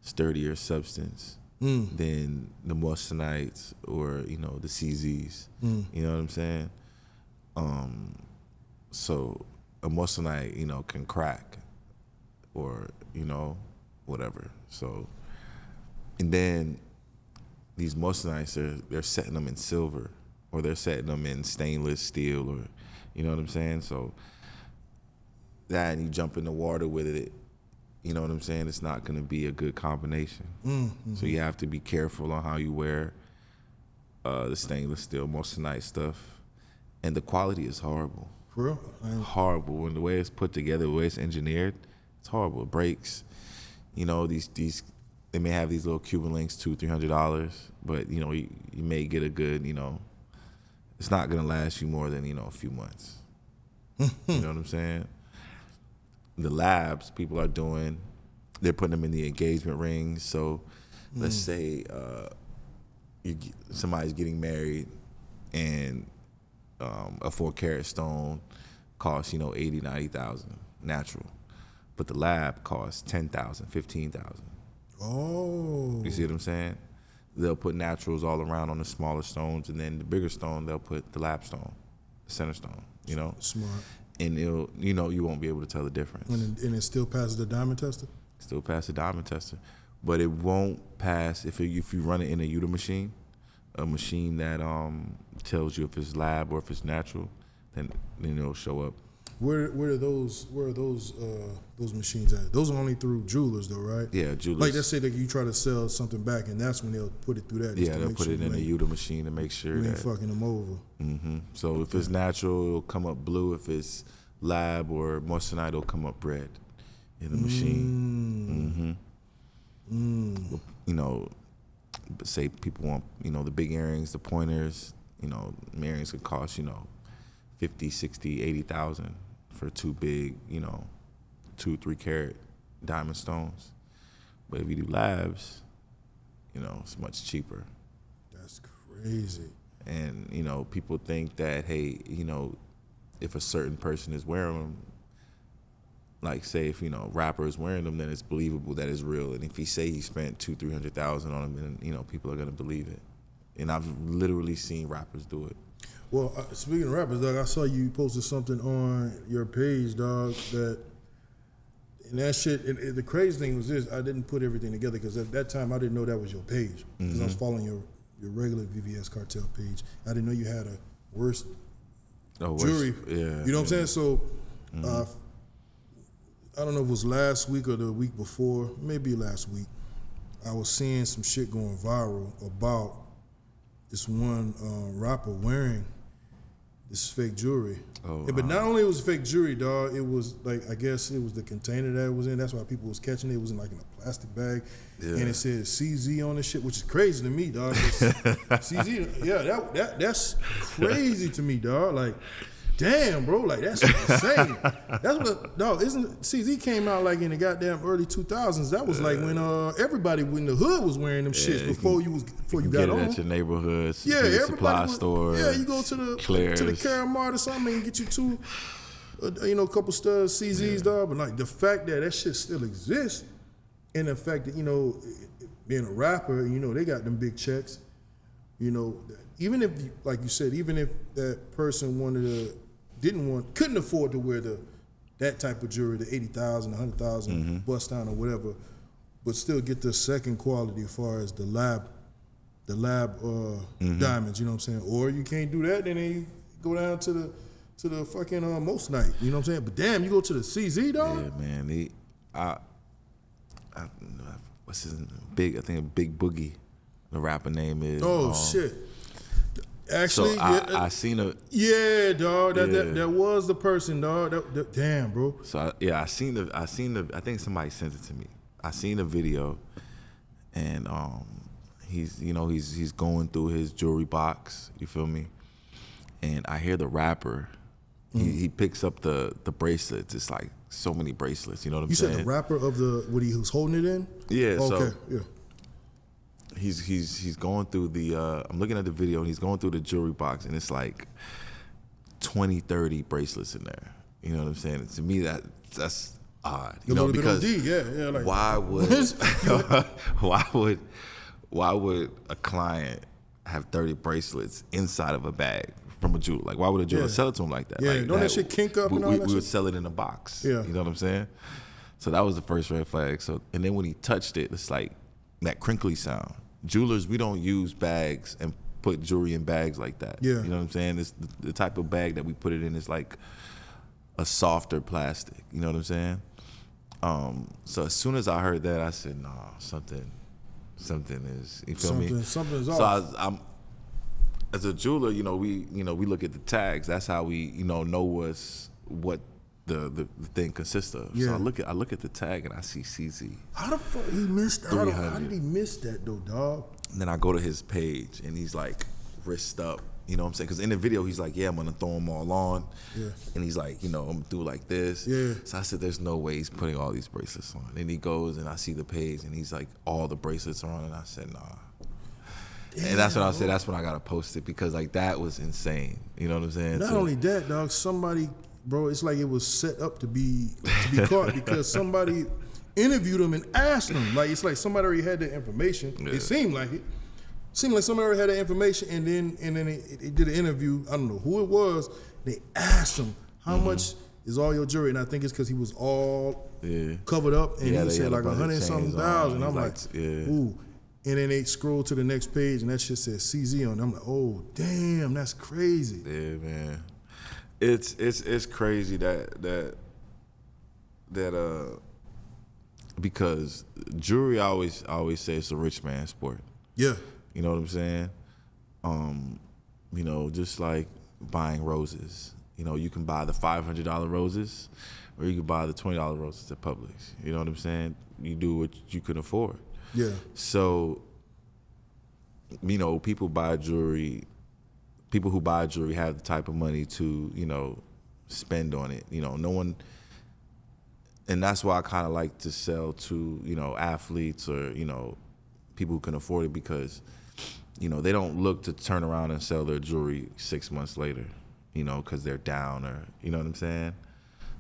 S2: sturdier substance than the moissanites or the CZs. You know what I'm saying? So a moissanite can crack or whatever. So and then these moissanites they're setting them in silver or they're setting them in stainless steel or you know what I'm saying? So that and you jump in the water with it, you know what I'm saying? It's not going to be a good combination. So you have to be careful on how you wear the stainless steel moissanite stuff. And the quality is horrible.
S1: For real?
S2: Horrible. And the way it's put together, the way it's engineered, it's horrible. It breaks. These they may have these little Cuban links, $200-$300, but you may get a good, it's not going to last you more than, a few months. You know what I'm saying? The labs people are doing, they're putting them in the engagement rings. So let's say somebody's getting married and a 4-carat stone costs, $80,000, $90,000 natural. But the lab costs $10,000, $15,000.
S1: Oh.
S2: You see what I'm saying? They'll put naturals all around on the smaller stones, and then the bigger stone, they'll put the lab stone, the center stone,
S1: Smart.
S2: and it'll, you won't be able to tell the difference.
S1: And it still passes the diamond tester?
S2: Still pass the diamond tester, but it won't pass if you run it in a UTA machine, a machine that tells you if it's lab or if it's natural, then it'll show up.
S1: Where are those machines at? Those are only through jewelers though, right?
S2: Yeah, jewelers.
S1: Like let's say that you try to sell something back, and that's when they'll put it through that.
S2: Yeah, they'll put it in a UTA machine to make sure
S1: you ain't
S2: that
S1: fucking them over.
S2: Mm-hmm. So if it's natural, it'll come up blue. If it's lab or moissanite, it'll come up red in the machine. Say people want, the big earrings, the pointers, earrings could cost, 50, 60, 80,000 for two big, 2-3 carat diamond stones. But if you do labs, it's much cheaper.
S1: That's crazy.
S2: And, people think that, hey, if a certain person is wearing them, like say if, rapper is wearing them, then it's believable that it's real. And if he say he spent $200,000-$300,000 on them, then, people are going to believe it. And I've literally seen rappers do it.
S1: Well, speaking of rappers, dog, I saw you posted something on your page, dog, and that shit, the crazy thing was this, I didn't put everything together because at that time I didn't know that was your page because I was following your regular VVS Cartel page. I didn't know you had a worst jewelry.
S2: Yeah.
S1: You know what I'm saying? So, I don't know if it was last week or the week before, maybe last week, I was seeing some shit going viral about this one rapper wearing this fake jewelry. But not only it was fake jewelry, dog, it was like, I guess it was the container that it was in. That's why people was catching it. It was in like in a plastic bag. Yeah. And it said CZ on this shit, which is crazy to me, dog. CZ, yeah, that's crazy to me, dog. Like, damn, bro, like that's insane. That's what, dog, isn't CZ came out like in the goddamn early 2000s. That was like when everybody in the hood was wearing them shits before you got on.
S2: Get it at your neighborhoods,
S1: supply
S2: stores.
S1: Yeah, you go to the Caramart or something and get you two, a couple studs, CZs, dog. But like the fact that shit still exists, and the fact that being a rapper, they got them big checks, even if, like you said, even if that person couldn't afford to wear that type of jewelry, the 80,000, 100,000 bust down or whatever, but still get the second quality as far as the lab diamonds, you know what I'm saying? Or you can't do that, then you go down to the fucking moissanite, you know what I'm saying? But damn, you go to the CZ, dog?
S2: Yeah, man. What's his name? I think Big Boogie, the rapper name is.
S1: Oh, shit. Actually,
S2: so I seen a.
S1: Yeah, dog. That was the person, dog. Damn, bro.
S2: So I seen the. I think somebody sent it to me. I seen the video, and he's going through his jewelry box. You feel me? And I hear the rapper. He picks up the bracelets. It's like so many bracelets. You know what I'm saying?
S1: You said the rapper of what he was holding it in?
S2: Yeah.
S1: Okay.
S2: So,
S1: yeah.
S2: He's going through the I'm looking at the video and he's going through the jewelry box and it's like 20, 30 bracelets in there. You know what I'm saying? And to me that's odd. Because
S1: like,
S2: why would a client have 30 bracelets inside of a bag from a jeweler? Like why would a jeweler sell it to him like that?
S1: Yeah,
S2: like,
S1: don't that shit kink up and all that shit?
S2: We would sell it in a box.
S1: Yeah.
S2: You know what I'm saying? So that was the first red flag. So and then when he touched it, it's like that crinkly sound. Jewelers, we don't use bags and put jewelry in bags like that.
S1: Yeah.
S2: You know what I'm saying? It's the type of bag that we put it in is like a softer plastic. You know what I'm saying? So as soon as I heard that, I said, "Nah, something is." You feel me?
S1: Something's
S2: off.
S1: off.
S2: I'm as a jeweler, we look at the tags. That's how we know what the thing consists of.
S1: Yeah.
S2: So I look at the tag and I see CZ.
S1: How the fuck he missed that? How did he miss that though, dog?
S2: And then I go to his page and he's like wrist up. You know what I'm saying? Because in the video he's like, yeah, I'm gonna throw them all on. Yeah. And he's like, I'm gonna do like this.
S1: Yeah.
S2: So I said, there's no way he's putting all these bracelets on. And he goes and I see the page and he's like, all the bracelets are on. And I said, nah. Damn, and that's when I said, that's when I gotta post it because like that was insane. You know what I'm saying?
S1: Not only that, dog. Somebody. Bro, it's like it was set up to be caught because somebody interviewed him and asked him. Like it's like somebody already had that information. Yeah. It seemed like somebody already had that information, and then it did an interview. I don't know who it was. They asked him how much is all your jewelry? And I think it's because he was all covered up, and he said like 100-something thousand. I'm like, ooh. And then they scroll to the next page, and that shit says CZ on it. I'm like, oh, damn, that's crazy.
S2: Yeah, man. It's crazy that because jewelry, I always say it's a rich man's sport.
S1: Yeah.
S2: You know what I'm saying? You know, just like buying roses. You know, you can buy the $500 roses, or you can buy the $20 roses at Publix. You know what I'm saying? You do what you can afford.
S1: Yeah.
S2: So, you know, people who buy jewelry have the type of money to, you know, spend on it. You know, no one, and that's why I kind of like to sell to, you know, athletes or, you know, people who can afford it, because, you know, they don't look to turn around and sell their jewelry 6 months later, you know, because they're down, or, you know what I'm saying?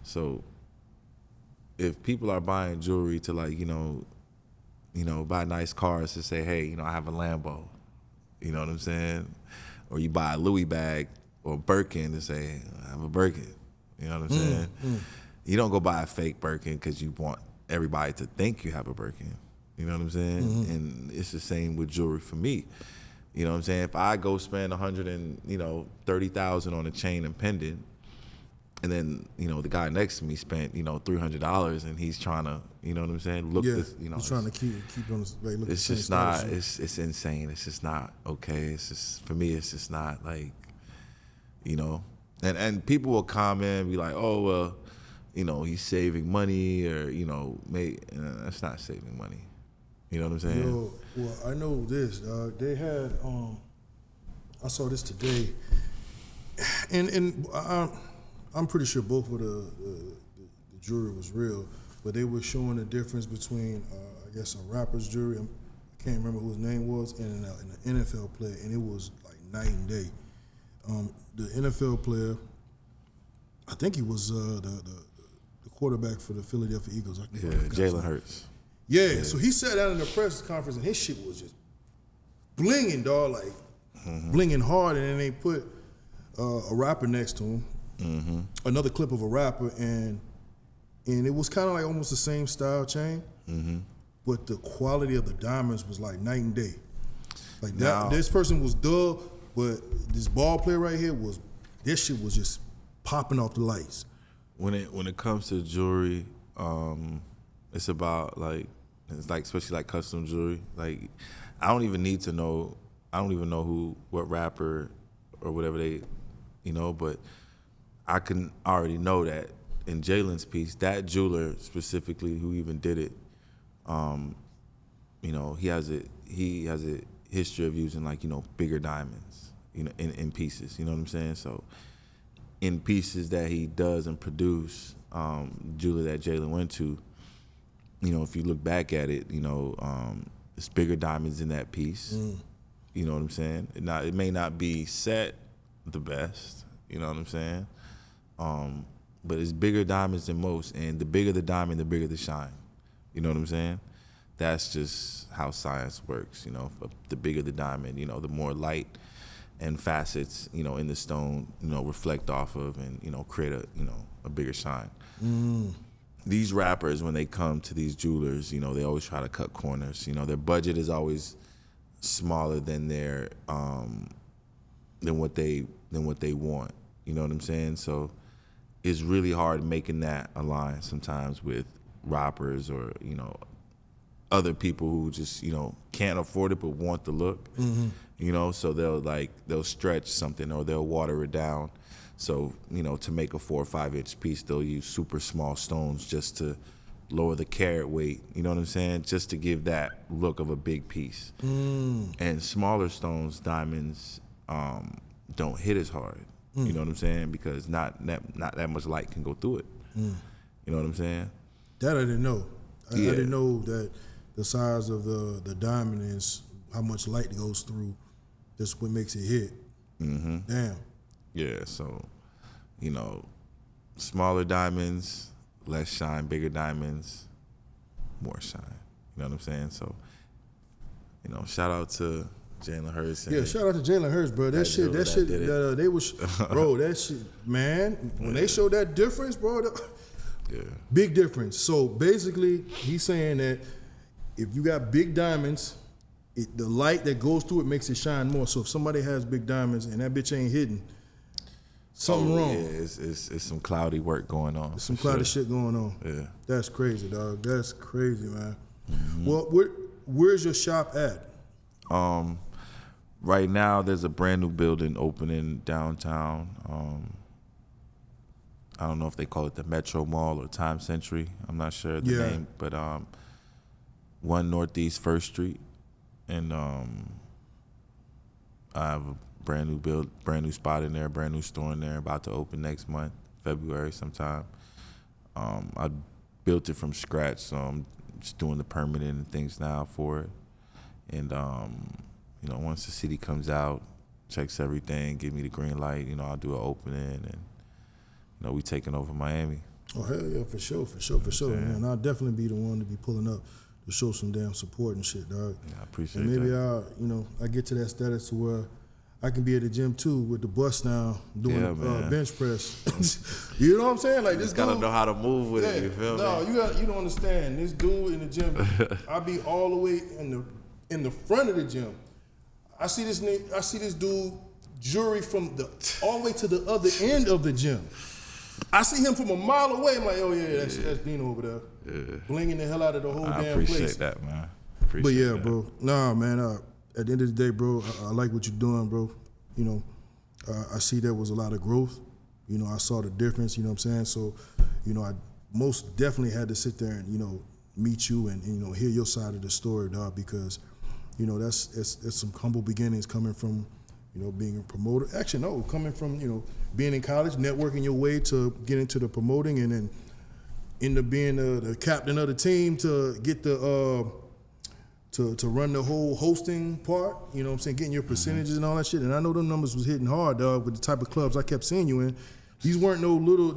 S2: So if people are buying jewelry to, like, you know, buy nice cars to say, hey, you know, I have a Lambo, you know what I'm saying? Or you buy a Louis bag or Birkin to say, I have a Birkin, you know what I'm saying? You don't go buy a fake Birkin because you want everybody to think you have a Birkin, you know what I'm saying? And it's the same with jewelry for me. You know what I'm saying? If I go spend $130,000 on a chain and pendant, and then, you know, the guy next to me spent, you know, $300, and he's trying to, you know what I'm saying? Look,
S1: Yeah,
S2: this, you know,
S1: he's trying to keep on the like, look.
S2: It's just not. It's insane. It's just not okay. It's just, for me, it's just not, like, you know. And people will comment and be like, oh, well, you know, he's saving money, or, you know, that's not saving money. You know what I'm saying?
S1: Yo, well, I know this. They had, I saw this today, and I'm pretty sure both of the jewelry was real, but they were showing the difference between, I guess, a rapper's jewelry, I can't remember who his name was, and an NFL player, and it was like night and day. The NFL player, I think he was the quarterback for the Philadelphia Eagles.
S2: Jalen Hurts.
S1: Yeah, so he sat down in the press conference, and his shit was just blinging, dog, like blinging hard, and then they put a rapper next to him, another clip of a rapper, and it was kind of like almost the same style chain, but the quality of the diamonds was like night and day. Like that, this person was dull, but this ball player right here this shit was just popping off the lights.
S2: When it comes to jewelry, it's about especially like custom jewelry. Like, I don't even know what rapper or whatever they, you know, but I can already know that in Jalen's piece, that jeweler specifically who even did it, you know, he has a history of using, like, you know, bigger diamonds, you know, in pieces, you know what I'm saying? So in pieces that he does and produce, jeweler that Jalen went to, you know, if you look back at it, you know, it's bigger diamonds in that piece. You know what I'm saying? It may not be set the best, you know what I'm saying? But it's bigger diamonds than most, and the bigger the diamond, the bigger the shine. You know what I'm saying? That's just how science works, you know. The bigger the diamond, you know, the more light and facets, you know, in the stone, you know, reflect off of and, you know, create a bigger shine. These rappers, when they come to these jewelers, you know, they always try to cut corners. You know, their budget is always smaller than their than what they want. You know what I'm saying? So it's really hard making that align sometimes with rappers or, you know, other people who just, you know, can't afford it but want the look. You know, so they'll stretch something or they'll water it down. So, you know, to make a 4 or 5 inch piece, they'll use super small stones just to lower the carat weight, you know what I'm saying? Just to give that look of a big piece. And smaller stones, diamonds, don't hit as hard, you know what I'm saying? Because not that much light can go through it. You know what I'm saying?
S1: That I didn't know. I didn't know that the size of the diamond is how much light goes through. That's what makes it hit. Damn.
S2: Yeah, so, you know, smaller diamonds, less shine, bigger diamonds, more shine. You know what I'm saying? So, you know, shout out to Jalen Hurts.
S1: Yeah, shout out to Jalen Hurts, bro. That shit, they was, bro. That shit, man. When they showed that difference, bro. Big difference. So basically, he's saying that if you got big diamonds, the light that goes through it makes it shine more. So if somebody has big diamonds and that bitch ain't hidden, something wrong.
S2: Yeah, it's some cloudy work going on.
S1: There's some cloudy shit going on.
S2: Yeah.
S1: That's crazy, dog. That's crazy, man. Well, where's your shop at?
S2: Right now, there's a brand new building opening downtown. I don't know if they call it the Metro Mall or Time Century. I'm not sure the name, but 1 Northeast 1st Street, and I have a brand new spot in there, brand new store in there, about to open next month, February sometime. I built it from scratch, so I'm just doing the permitting and things now for it. And you know, once the city comes out, checks everything, give me the green light, you know, I'll do an opening, and you know, we taking over Miami.
S1: Oh hell yeah, for sure, man. I'll definitely be the one to be pulling up to show some damn support and shit, dog.
S2: Yeah, I appreciate
S1: and maybe
S2: that.
S1: I get to that status to where I can be at the gym too with the bus now doing bench press. You know what I'm saying? Like this
S2: gotta
S1: dude,
S2: know how to move with it. You feel me?
S1: You don't understand. This dude in the gym, I be all the way in the front of the gym. I see this dude jury from all the way to the other end of the gym. I see him from a mile away. I'm like, oh yeah, that's Dino over there, blinging the hell out of the whole damn place. I
S2: appreciate that, man.
S1: But yeah, bro. Nah, man. At the end of the day, bro, I like what you're doing, bro. You know, I see there was a lot of growth. You know, I saw the difference. You know what I'm saying? So, you know, I most definitely had to sit there and, you know, meet you and you know, hear your side of the story, dog, because, you know, that's some humble beginnings coming from, you know, being a promoter. Actually, no, coming from, you know, being in college, networking your way to get into the promoting, and then end up being the captain of the team to get the to run the whole hosting part. You know what I'm saying? Getting your percentages and all that shit. And I know them numbers was hitting hard, dog, with the type of clubs I kept seeing you in. These weren't no little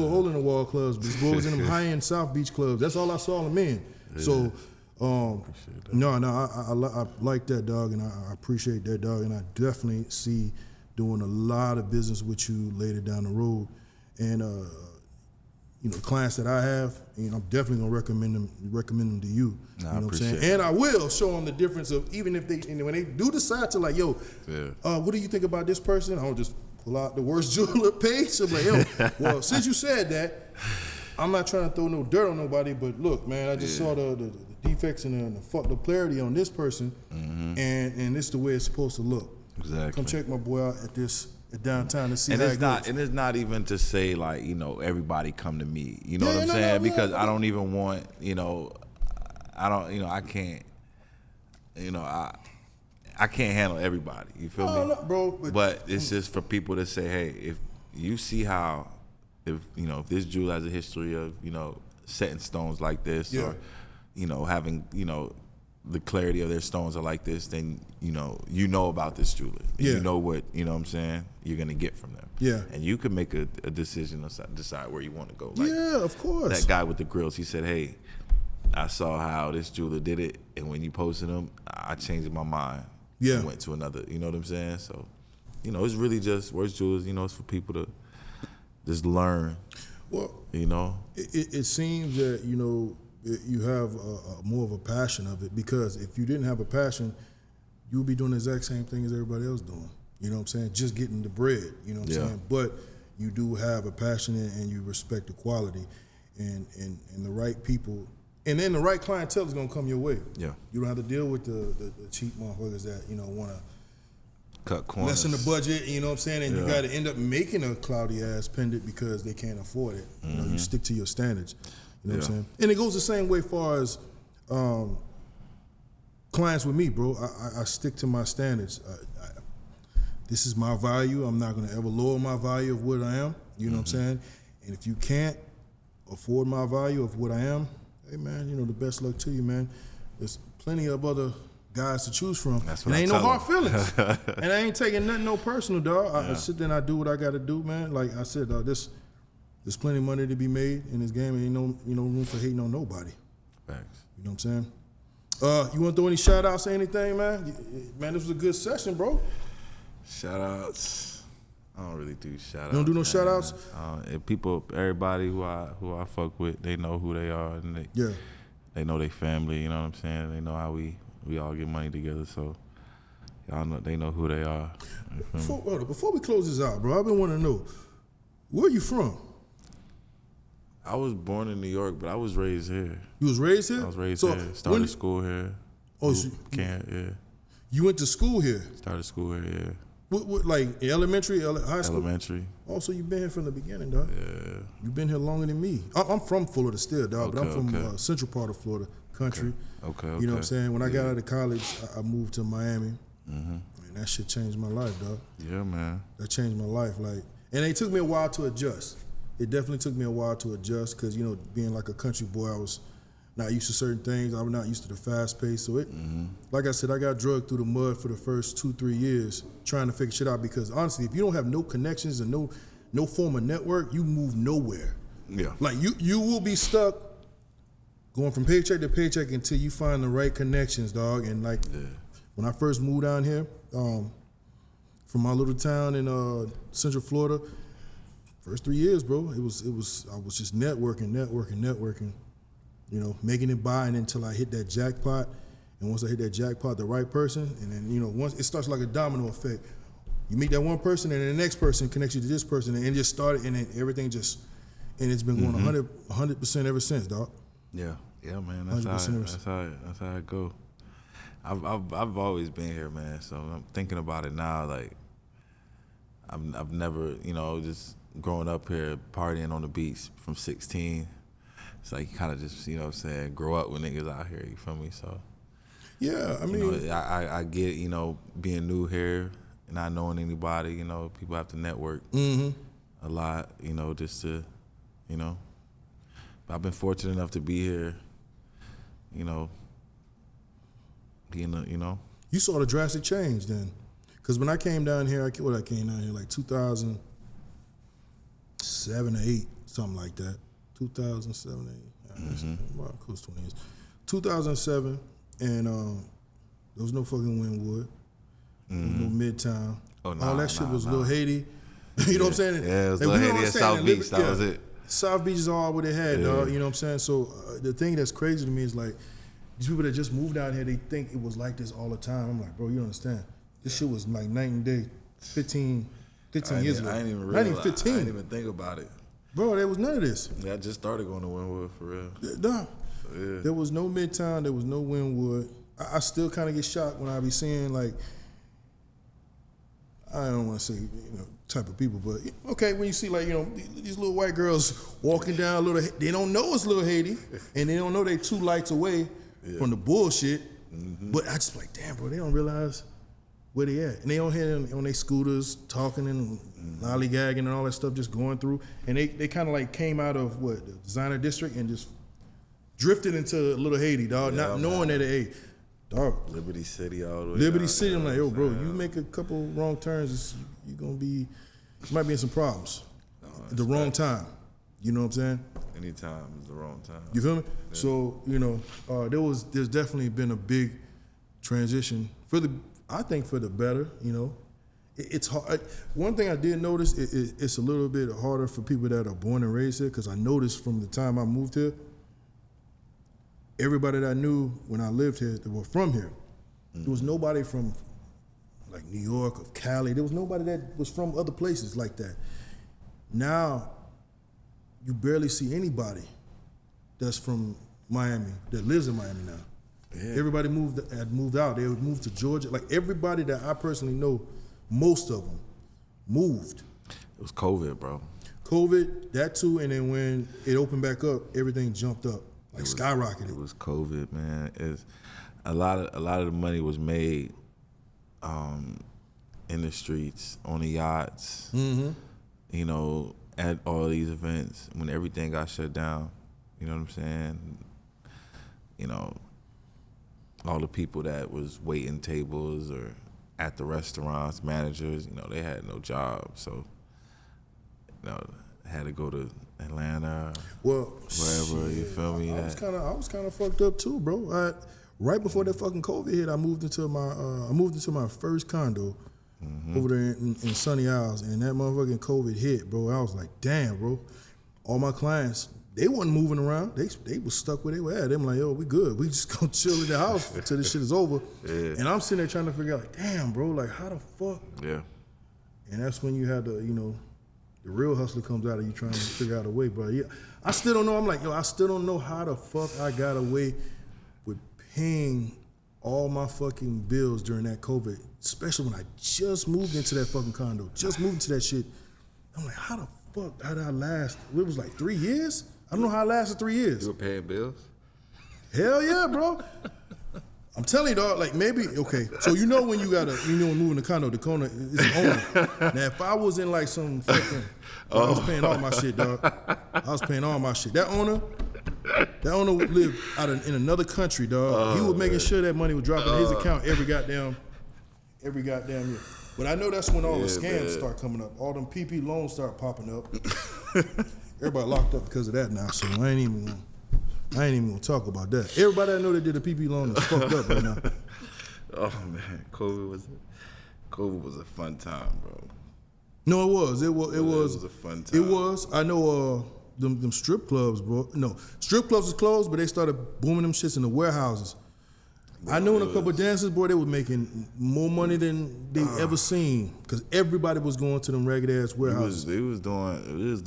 S1: hole in the wall clubs. These boys in them high end South Beach clubs. That's all I saw them in. Yeah. So I like that, dog, and I appreciate that, dog, and I definitely see doing a lot of business with you later down the road. And you know, the clients that I have, you know, I'm definitely gonna recommend them to you. You know what I'm saying? And I will show them the difference of, even if when they do decide to, like, yo, what do you think about this person? I'll just pull out the worst jeweler page. I'm like, yo, well, since you said that, I'm not trying to throw no dirt on nobody, but look, man, I just saw the defects and the clarity on this person, and it's the way it's supposed to look.
S2: Exactly.
S1: Come check my boy out at downtown to see
S2: and
S1: how
S2: it's
S1: it
S2: not
S1: goes.
S2: And it's not even to say, like, you know, everybody come to me. You know what I'm saying? Because I don't even want, you know, I can't, you know, I can't handle everybody. You feel me?
S1: No, bro.
S2: But it's just for people to say, hey, if you see how, if this jewel has a history of, you know, setting stones like this, or, you know, having, you know, the clarity of their stones are like this, then you know about this jeweler. You know what, you know what I'm saying, you're gonna get from them. Yeah. And you can make a decision or decide where you want to go. Like,
S1: yeah, of course.
S2: That guy with the grills, he said, hey, I saw how this jeweler did it, and when you posted them, I changed my mind. Yeah. And went to another, you know what I'm saying? So, you know, it's really just Words Jewelers, you know, it's for people to just learn. Well, you know?
S1: It seems that, you know, you have more of a passion of it, because if you didn't have a passion, you would be doing the exact same thing as everybody else doing. You know what I'm saying? Just getting the bread, you know what I'm saying? But you do have a passion, and you respect the quality and the right people. And then the right clientele is going to come your way. Yeah. You don't have to deal with the cheap motherfuckers that, you know, want to
S2: cut corners,
S1: lessen the budget, you know what I'm saying? And you got to end up making a cloudy ass pendant because they can't afford it. You know, you stick to your standards. You know what I'm saying? And it goes the same way far as clients with me, bro. I stick to my standards. This is my value. I'm not going to ever lower my value of what I am. You know what I'm saying? And if you can't afford my value of what I am, hey, man, you know, the best luck to you, man. There's plenty of other guys to choose from.
S2: That's what
S1: and
S2: I
S1: ain't
S2: tell
S1: no hard
S2: them.
S1: feelings. And I ain't taking nothing no personal, dog. I sit there and I do what I got to do, man. Like I said, dog, there's plenty of money to be made in this game. Ain't no room for hating on nobody.
S2: Thanks.
S1: You know what I'm saying? You want to throw any shout outs or anything, man? Man, this was a good session, bro.
S2: Shout outs. I don't really do shout outs.
S1: You don't do no shout outs?
S2: And people, everybody who I fuck with, they know who they are, and they know they family. You know what I'm saying? They know how we all get money together. So y'all know, they know who they are.
S1: Before we close this out, bro, I've been wanting to know, where you from?
S2: I was born in New York, but I was raised here.
S1: You was raised here?
S2: I was raised here. Started school here.
S1: Oh, so you went to school here?
S2: Started school here, yeah.
S1: What like elementary, high school?
S2: Elementary.
S1: Oh, so you've been here from the beginning, dog.
S2: Yeah.
S1: You've been here longer than me. I'm from Florida still, dog, but I'm from central part of Florida, country.
S2: Okay.
S1: You know what I'm saying? When I got out of college, I moved to Miami. Mm-hmm. And that shit changed my life, dog.
S2: Yeah, man.
S1: That changed my life. And it took me a while to adjust. It definitely took me a while to adjust because, you know, being like a country boy, I was not used to certain things. I was not used to the fast pace. So like I said, I got drugged through the mud for the first 2-3 years trying to figure shit out because honestly, if you don't have no connections and no form of network, you move nowhere.
S2: Yeah.
S1: Like you will be stuck going from paycheck to paycheck until you find the right connections, dog. And when I first moved down here, from my little town in Central Florida, first 3 years, bro, I was just networking. You know, making it by and until I hit that jackpot. And once I hit that jackpot, the right person, and then, you know, once it starts like a domino effect. You meet that one person and then the next person connects you to this person and it just started and then everything just, and it's been going 100% ever since, dog.
S2: Yeah, man, that's how it go. I've always been here, man, so I'm thinking about it now, like, I've never, you know, just growing up here, partying on the beach from 16, it's like you kind of just, you know what I'm saying, grow up with niggas out here, you feel me? So,
S1: yeah, I mean,
S2: you know, I get, you know, being new here and not knowing anybody, you know, people have to network a lot, you know, just to, you know. But I've been fortunate enough to be here, you know, you know.
S1: You saw the drastic change then. Because when I came down here, I came down here like 2007 or 8, something like that. 2007, 8, about close to 20 years. 2007, and there was no fucking Wynwood. There was no Midtown. All that shit was Lil Haiti. You know what I'm saying?
S2: Yeah, it was Lil Haiti at South Beach. That was it.
S1: South Beach is all what they had, dog. You know what I'm saying? So the thing that's crazy to me is like, these people that just moved out here, they think it was like this all the time. I'm like, bro, you don't understand. This shit was like night and day 15 years ago.
S2: I ain't even realize.
S1: 15.
S2: I didn't even think about it.
S1: Bro, there was none of this.
S2: Yeah, I just started going to Wynwood for real.
S1: Dog. So, there was no Midtown. There was no Wynwood. I still kind of get shocked when I be seeing, like, I don't want to say, you know, type of people, but okay, when you see, like, you know, these little white girls walking down they don't know it's Lil Haiti, and they don't know they 2 lights away from the bullshit. But I just like, damn, bro, they don't realize where they at. And they on here on their scooters talking and lollygagging and all that stuff just going through. And they kind of like came out of the designer district and just drifted into Little Haiti, dog, not knowing that dog.
S2: Liberty City all the way.
S1: Liberty City, I'm like, yo, bro, you make a couple wrong turns, you might be in some problems at the wrong time. You know what I'm saying?
S2: Anytime is the wrong time.
S1: You feel me? Yeah. So, you know, there's definitely been a big transition I think for the better, you know. It's hard. One thing I did notice, it's a little bit harder for people that are born and raised here, because I noticed from the time I moved here, everybody that I knew when I lived here that were from here, there was nobody from like New York or Cali. There was nobody that was from other places like that. Now, you barely see anybody that's from Miami, that lives in Miami now. Yeah. Everybody had moved out. They moved to Georgia. Like everybody that I personally know, most of them moved.
S2: It was COVID, bro.
S1: COVID, that too, and then when it opened back up, everything jumped up, skyrocketed.
S2: It was COVID, man. A lot of the money was made in the streets, on the yachts, you know, at all these events when everything got shut down. You know what I'm saying? You know, all the people that was waiting tables or at the restaurants, managers, you know, they had no job. So, you know, had to go to Atlanta, wherever, you feel me?
S1: I was kind of fucked up too, bro. right before that fucking COVID hit, I moved into my first condo over there in Sunny Isles, and that motherfucking COVID hit, bro. I was like, damn, bro. All my clients, they wasn't moving around. They was stuck where they were at. They were like, yo, we good. We just gonna chill in the house until this shit is over. Yeah. And I'm sitting there trying to figure out, like, damn, bro, like, how the fuck?
S2: Yeah.
S1: And that's when you had to, the real hustler comes out of you trying to figure out a way, bro. Yeah, I still don't know. I'm like, yo, I still don't know how the fuck I got away with paying all my fucking bills during that COVID, especially when I just moved into that fucking condo, just moved into that shit. I'm like, how the fuck, how did I last? It was like 3 years? I don't know how I lasted 3 years.
S2: You were paying bills?
S1: Hell yeah, bro. I'm telling you, dog, like maybe, okay, so when you gotta, move in the condo is the owner. Now, if I was in like some fucking, I was paying all my shit, dog. I was paying all my shit. That owner lived in another country, dog. He was making sure that money was dropping in his account every goddamn year. But I know that's when all the scams start coming up. All them PP loans start popping up. Everybody locked up because of that now, so I ain't even gonna talk about that. Everybody I know that did a PP loan is fucked up right now.
S2: Oh man, COVID was a fun time, bro.
S1: No, it was. It was
S2: a fun time.
S1: It was. I know them strip clubs, bro. No, strip clubs was closed, but they started booming them shits in the warehouses. I know in a couple of dances, boy, they were making more money than they ever seen because everybody was going to them ragged ass warehouses.
S2: We was doing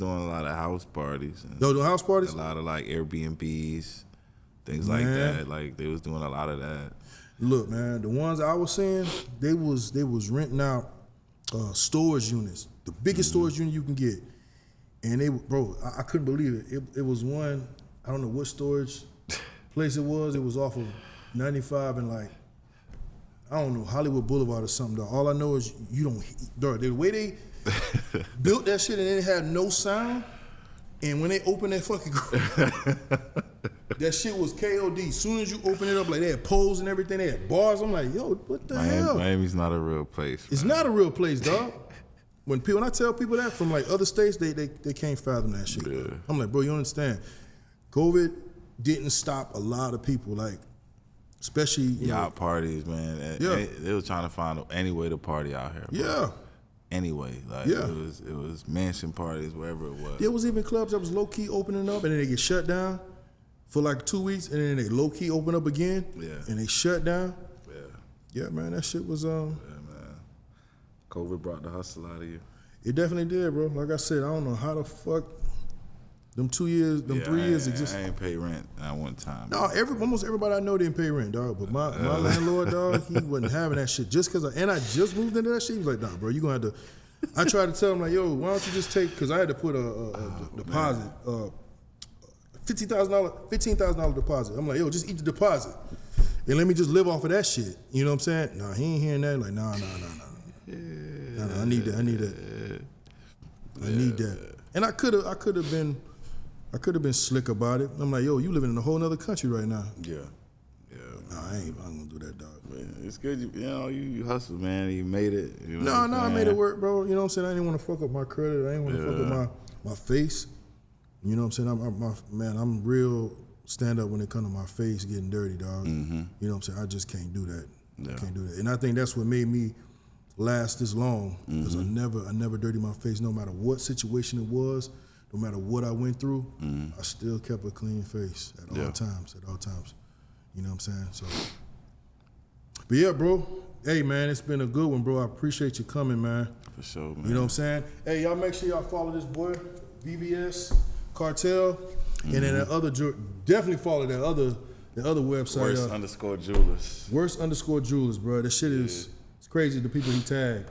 S2: a lot of house parties.
S1: The house parties?
S2: A lot of like Airbnbs, things like that. Like they was doing a lot of that.
S1: Look, man, the ones I was seeing, they was renting out storage units, the biggest storage unit you can get, and bro, I couldn't believe it. It was one, I don't know what storage place it was. It was off of 95 and like, I don't know, Hollywood Boulevard or something, dog. All I know is the way they built that shit and it had no sound, and when they opened that fucking that shit was KOD. As soon as you open it up, like they had poles and everything, they had bars. I'm like, yo, what the hell?
S2: Miami's not a real place.
S1: It's not a real place, dog. When I tell people that from like other states, they can't fathom that shit. Yeah. I'm like, bro, you don't understand. COVID didn't stop a lot of people, like, especially
S2: yacht parties, man.
S1: Yeah.
S2: They was trying to find any way to party out here, bro.
S1: Yeah.
S2: Anyway, like it was mansion parties, wherever it was.
S1: There was even clubs that was low key opening up and then they get shut down for like 2 weeks and then they low key open up again. Yeah. And they shut down. Yeah. Yeah, man, that shit was
S2: Yeah, man. COVID brought the hustle out of you.
S1: It definitely did, bro. Like I said, I don't know how the fuck them 2 years, 3 years exist.
S2: I ain't pay rent at one time.
S1: No, almost everybody I know didn't pay rent, dog. But my landlord, dog, he wasn't having that shit. Just because I just moved into that shit, he was like, nah, bro, you gonna have to. I tried to tell him like, yo, why don't you just take? Because I had to put a deposit, $15,000 deposit. I'm like, yo, just eat the deposit and let me just live off of that shit. You know what I'm saying? Nah, he ain't hearing that. Like, nah. I need that. I need that. And I could have been slick about it. I'm like, yo, you living in a whole other country right now.
S2: Yeah.
S1: Nah, I ain't gonna do that, dog.
S2: Man, it's good. You hustle, man. You made it.
S1: I made it work, bro. You know what I'm saying? I didn't want to fuck up my credit. I didn't want to fuck up my face. You know what I'm saying? I'm real stand up when it comes to my face getting dirty, dog. Mm-hmm. You know what I'm saying? I just can't do that. Yeah. I can't do that. And I think that's what made me last this long, because I never dirtied my face, no matter what situation it was, no matter what I went through. I still kept a clean face at all times. You know what I'm saying? So, but yeah, bro. Hey, man, it's been a good one, bro. I appreciate you coming, man.
S2: For sure, man.
S1: You know what I'm saying? Hey, y'all make sure y'all follow this boy, VVS, Cartel, and then that other, definitely follow the other website. Worst_Jewelers, bro. That shit is. Crazy the people he tagged,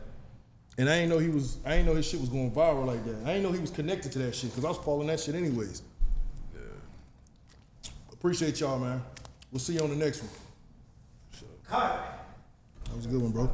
S1: and I ain't know his shit was going viral like that. I ain't know he was connected to that shit because I was following that shit anyways. Yeah. Appreciate y'all, man. We'll see you on the next one.
S3: Cut.
S1: That was a good one, bro.